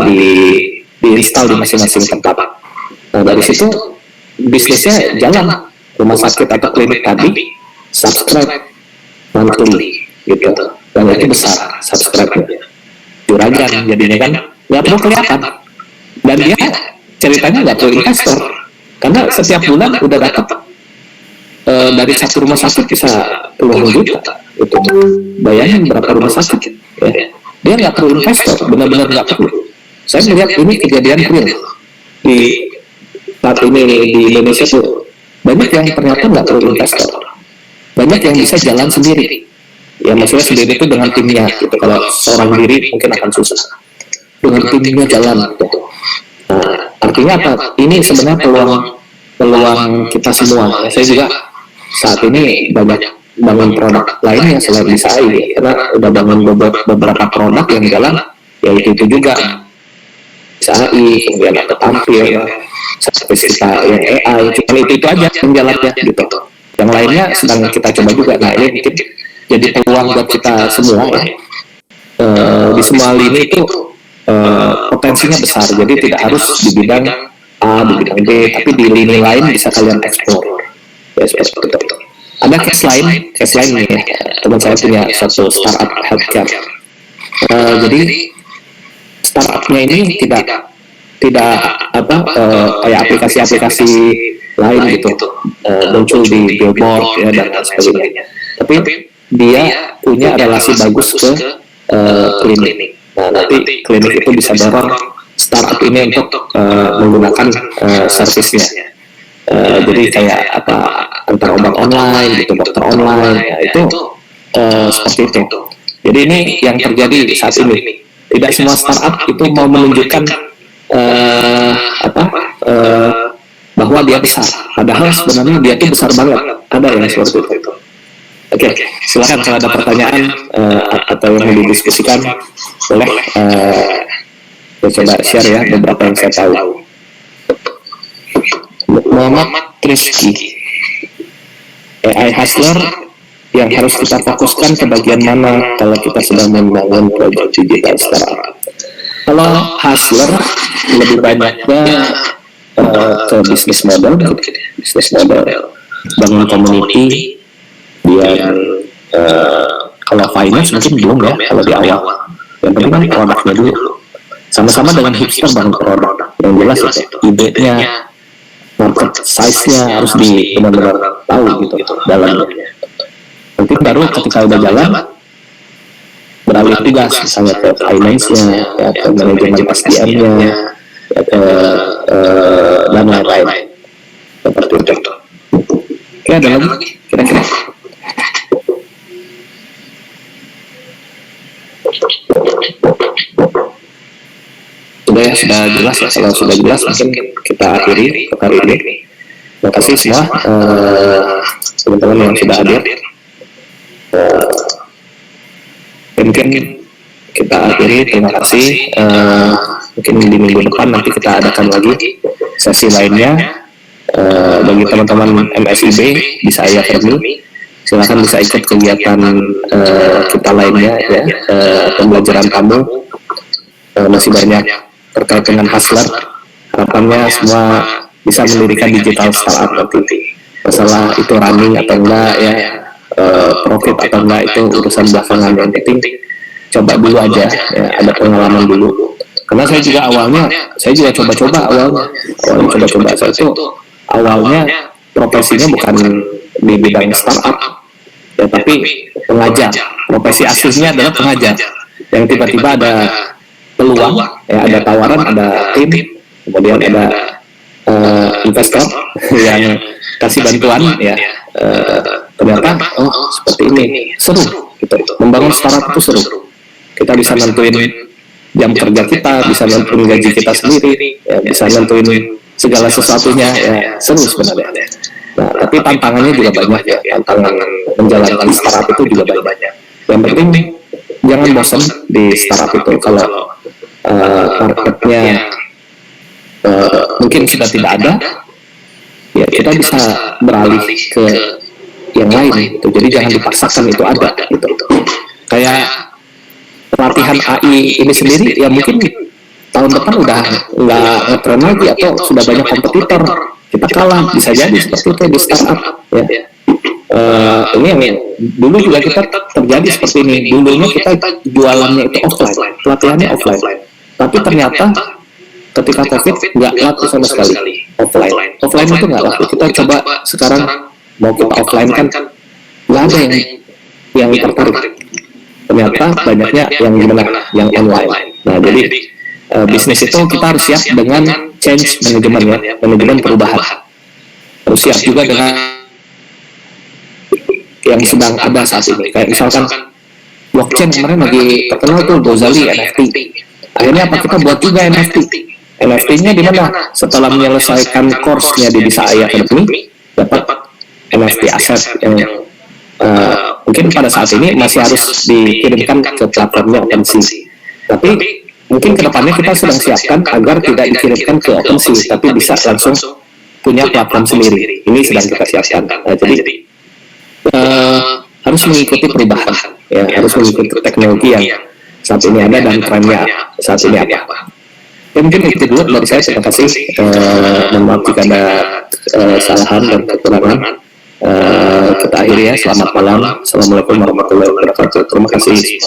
di install di masing-masing tempat. Nah, dari situ bisnisnya jalan. Rumah sakit atau klinik tadi subscribe monthly gitu, dan itu besar subscribe-nya, juragan jadinya kan, nggak perlu kelihatan. Dan dia ceritanya nggak perlu investor, karena setiap bulan udah dapat dari satu rumah sakit bisa puluhan juta itu. Bayangin berapa rumah sakit ya. Dia nggak perlu investor, benar-benar nggak perlu. Saya melihat ini kejadian real di saat ini di Indonesia tuh, banyak yang ternyata nggak perlu investor. banyak yang bisa jalan sendiri. Ya maksudnya sendiri itu dengan timnya gitu. Kalau seorang diri mungkin akan susah. Dengan timnya jalan gitu. Nah, artinya apa? Ini sebenarnya peluang kita semua. Ya, saya juga saat ini banyak bangun produk lainnya selain di SAI, karena udah bangun beberapa produk yang jalan, ya itu juga SAI, kemudian ada tampil, ya, service kita yang AI, cuma itu aja yang jalannya gitu. Yang lainnya sedang kita coba juga. Nah ini mungkin jadi peluang buat kita semua ya. Di semua lini itu potensinya besar, jadi tidak harus di bidang A, di bidang B, tapi di lini lain bisa kalian eksplor. Ya, seperti itu. Ada case lain nih ya. Teman saya punya satu startup healthcare. Jadi startupnya ini tidak apa kayak aplikasi-aplikasi lain gitu muncul di billboard ya dan sebagainya. Tapi dia punya relasi bagus ke klinik. Nah, nanti klinik itu bisa dorong startup ini untuk menggunakan servisnya. Jadi kayak apa antar obat online gitu, dokter online ya, itu seperti itu. Jadi ini yang terjadi saat ini. Tidak semua startup itu mau menunjukkan bahwa dia besar. Padahal sebenarnya dia itu besar banget. Ada yang seperti itu. Oke, silakan kalau ada pertanyaan atau yang mau didiskusikan, boleh saya coba share ya beberapa yang saya tahu. Muhammad Rizky, AI Hustler yang harus kita fokuskan ke bagian mana kalau kita sedang membangun proyek digital startup? Kalau Hustler lebih banyaknya ke bisnis model, bangun community, biar kalau finance mungkin belum ya kalau di awal. Yang penting kan produknya dulu. Sama-sama dengan hipster bangun produk. Yang jelas itu ide-nya, market size-nya harus benar-benar tahu gitu dalamnya. Nanti baru ketika udah jalan beralih tugas misalnya ke finance-nya, ya, ke manajemen SDM-nya, ya, ke dan lain-lain seperti itu. Oke, ada lagi kira-kira? Sudah jelas ya. Kalau sudah jelas mungkin kita akhiri untuk hari ini. Terima kasih semua teman-teman yang sudah hadir. Mungkin kita akhiri. Terima kasih. Mungkin di minggu depan nanti kita adakan lagi sesi lainnya. Bagi teman-teman MSIB di saya Fermi, silakan bisa ikut kegiatan kita lainnya ya. Pembelajaran kamu masih banyak terkait dengan hustler. Harapannya semua bisa mendirikan digital startup nanti. Masalah itu running atau enggak ya, profit atau enggak itu urusan belakangan. Yang penting coba dulu aja ya, ada pengalaman dulu. Karena saya juga awalnya coba-coba saya itu awalnya profesinya bukan di bidang startup ya, tapi pengajar. Profesi aslinya adalah pengajar. Yang tiba-tiba ada peluang ya, ada tawaran, ada tim, kemudian ada investor yang kasih bantuan ya, ternyata seperti ini seru gitu. Membangun startup itu seru. Kita bisa nentuin jam kerja kita, bisa nentuin gaji kita sendiri ya, bisa nentuin segala sesuatunya ya, seru sebenarnya. Nah, tapi tantangannya juga banyak ya. Tantangan menjalankan startup itu juga banyak. Yang penting jangan bosan di startup itu. Kalau marketnya mungkin sudah tidak ada, ya kita bisa beralih ke yang lain gitu. Jadi jangan dipaksakan itu ada gitu. Kayak pelatihan AI ini sendiri ya, mungkin tahun depan udah nggak ngetren lagi atau sudah banyak kompetitor, kita kalah, bisa jadi seperti itu di startup ya. Ini yang dulu juga kita terjadi seperti ini. Dulunya kita jualannya itu offline, pelatihannya offline. Tapi ternyata ketika COVID nggak laku sama sekali offline itu nggak laku. Kita coba sekarang mau kita offline kan nggak ada yang tertarik. Ternyata banyaknya yang gimana, yang online. Nah jadi bisnis itu kita harus siap dengan change manajemen ya, manajemen perubahan. Harus siap juga dengan yang sedang ada saat ini. Kayak misalkan blockchain kemarin lagi terkenal tuh Gozali NFT. Akhirnya apa, kita buat juga NFT. NFT-nya di mana? Setelah menyelesaikan course-nya di Bisa AI Academy, dapat NFT aset yang mungkin pada saat ini masih harus dikirimkan ke platformnya OpenSea. Tapi mungkin kedepannya kita sedang siapkan agar tidak dikirimkan ke OpenSea, tapi bisa langsung punya platform sendiri. Ini sedang kita siapkan. Jadi harus mengikuti perubahan, ya, harus mengikuti teknologi yang saat ini ada dan trennya saat ini apa. Ya, mungkin itu dulu dari saya. Terima kasih. Mohon maaf jika ada kesalahan dan kekurangan. Kita akhiri ya. Selamat malam. Assalamualaikum warahmatullahi wabarakatuh. Terima kasih.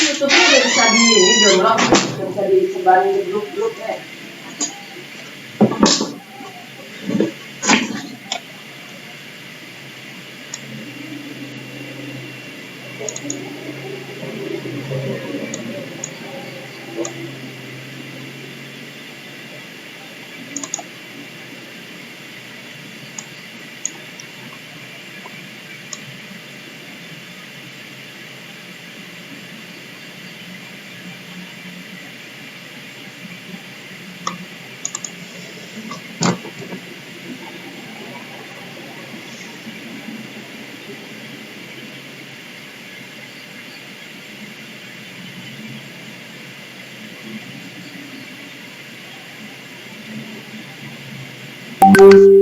YouTube-nya udah bisa di ini download, udah bisa disebarin di grup-grup ya. Thank you.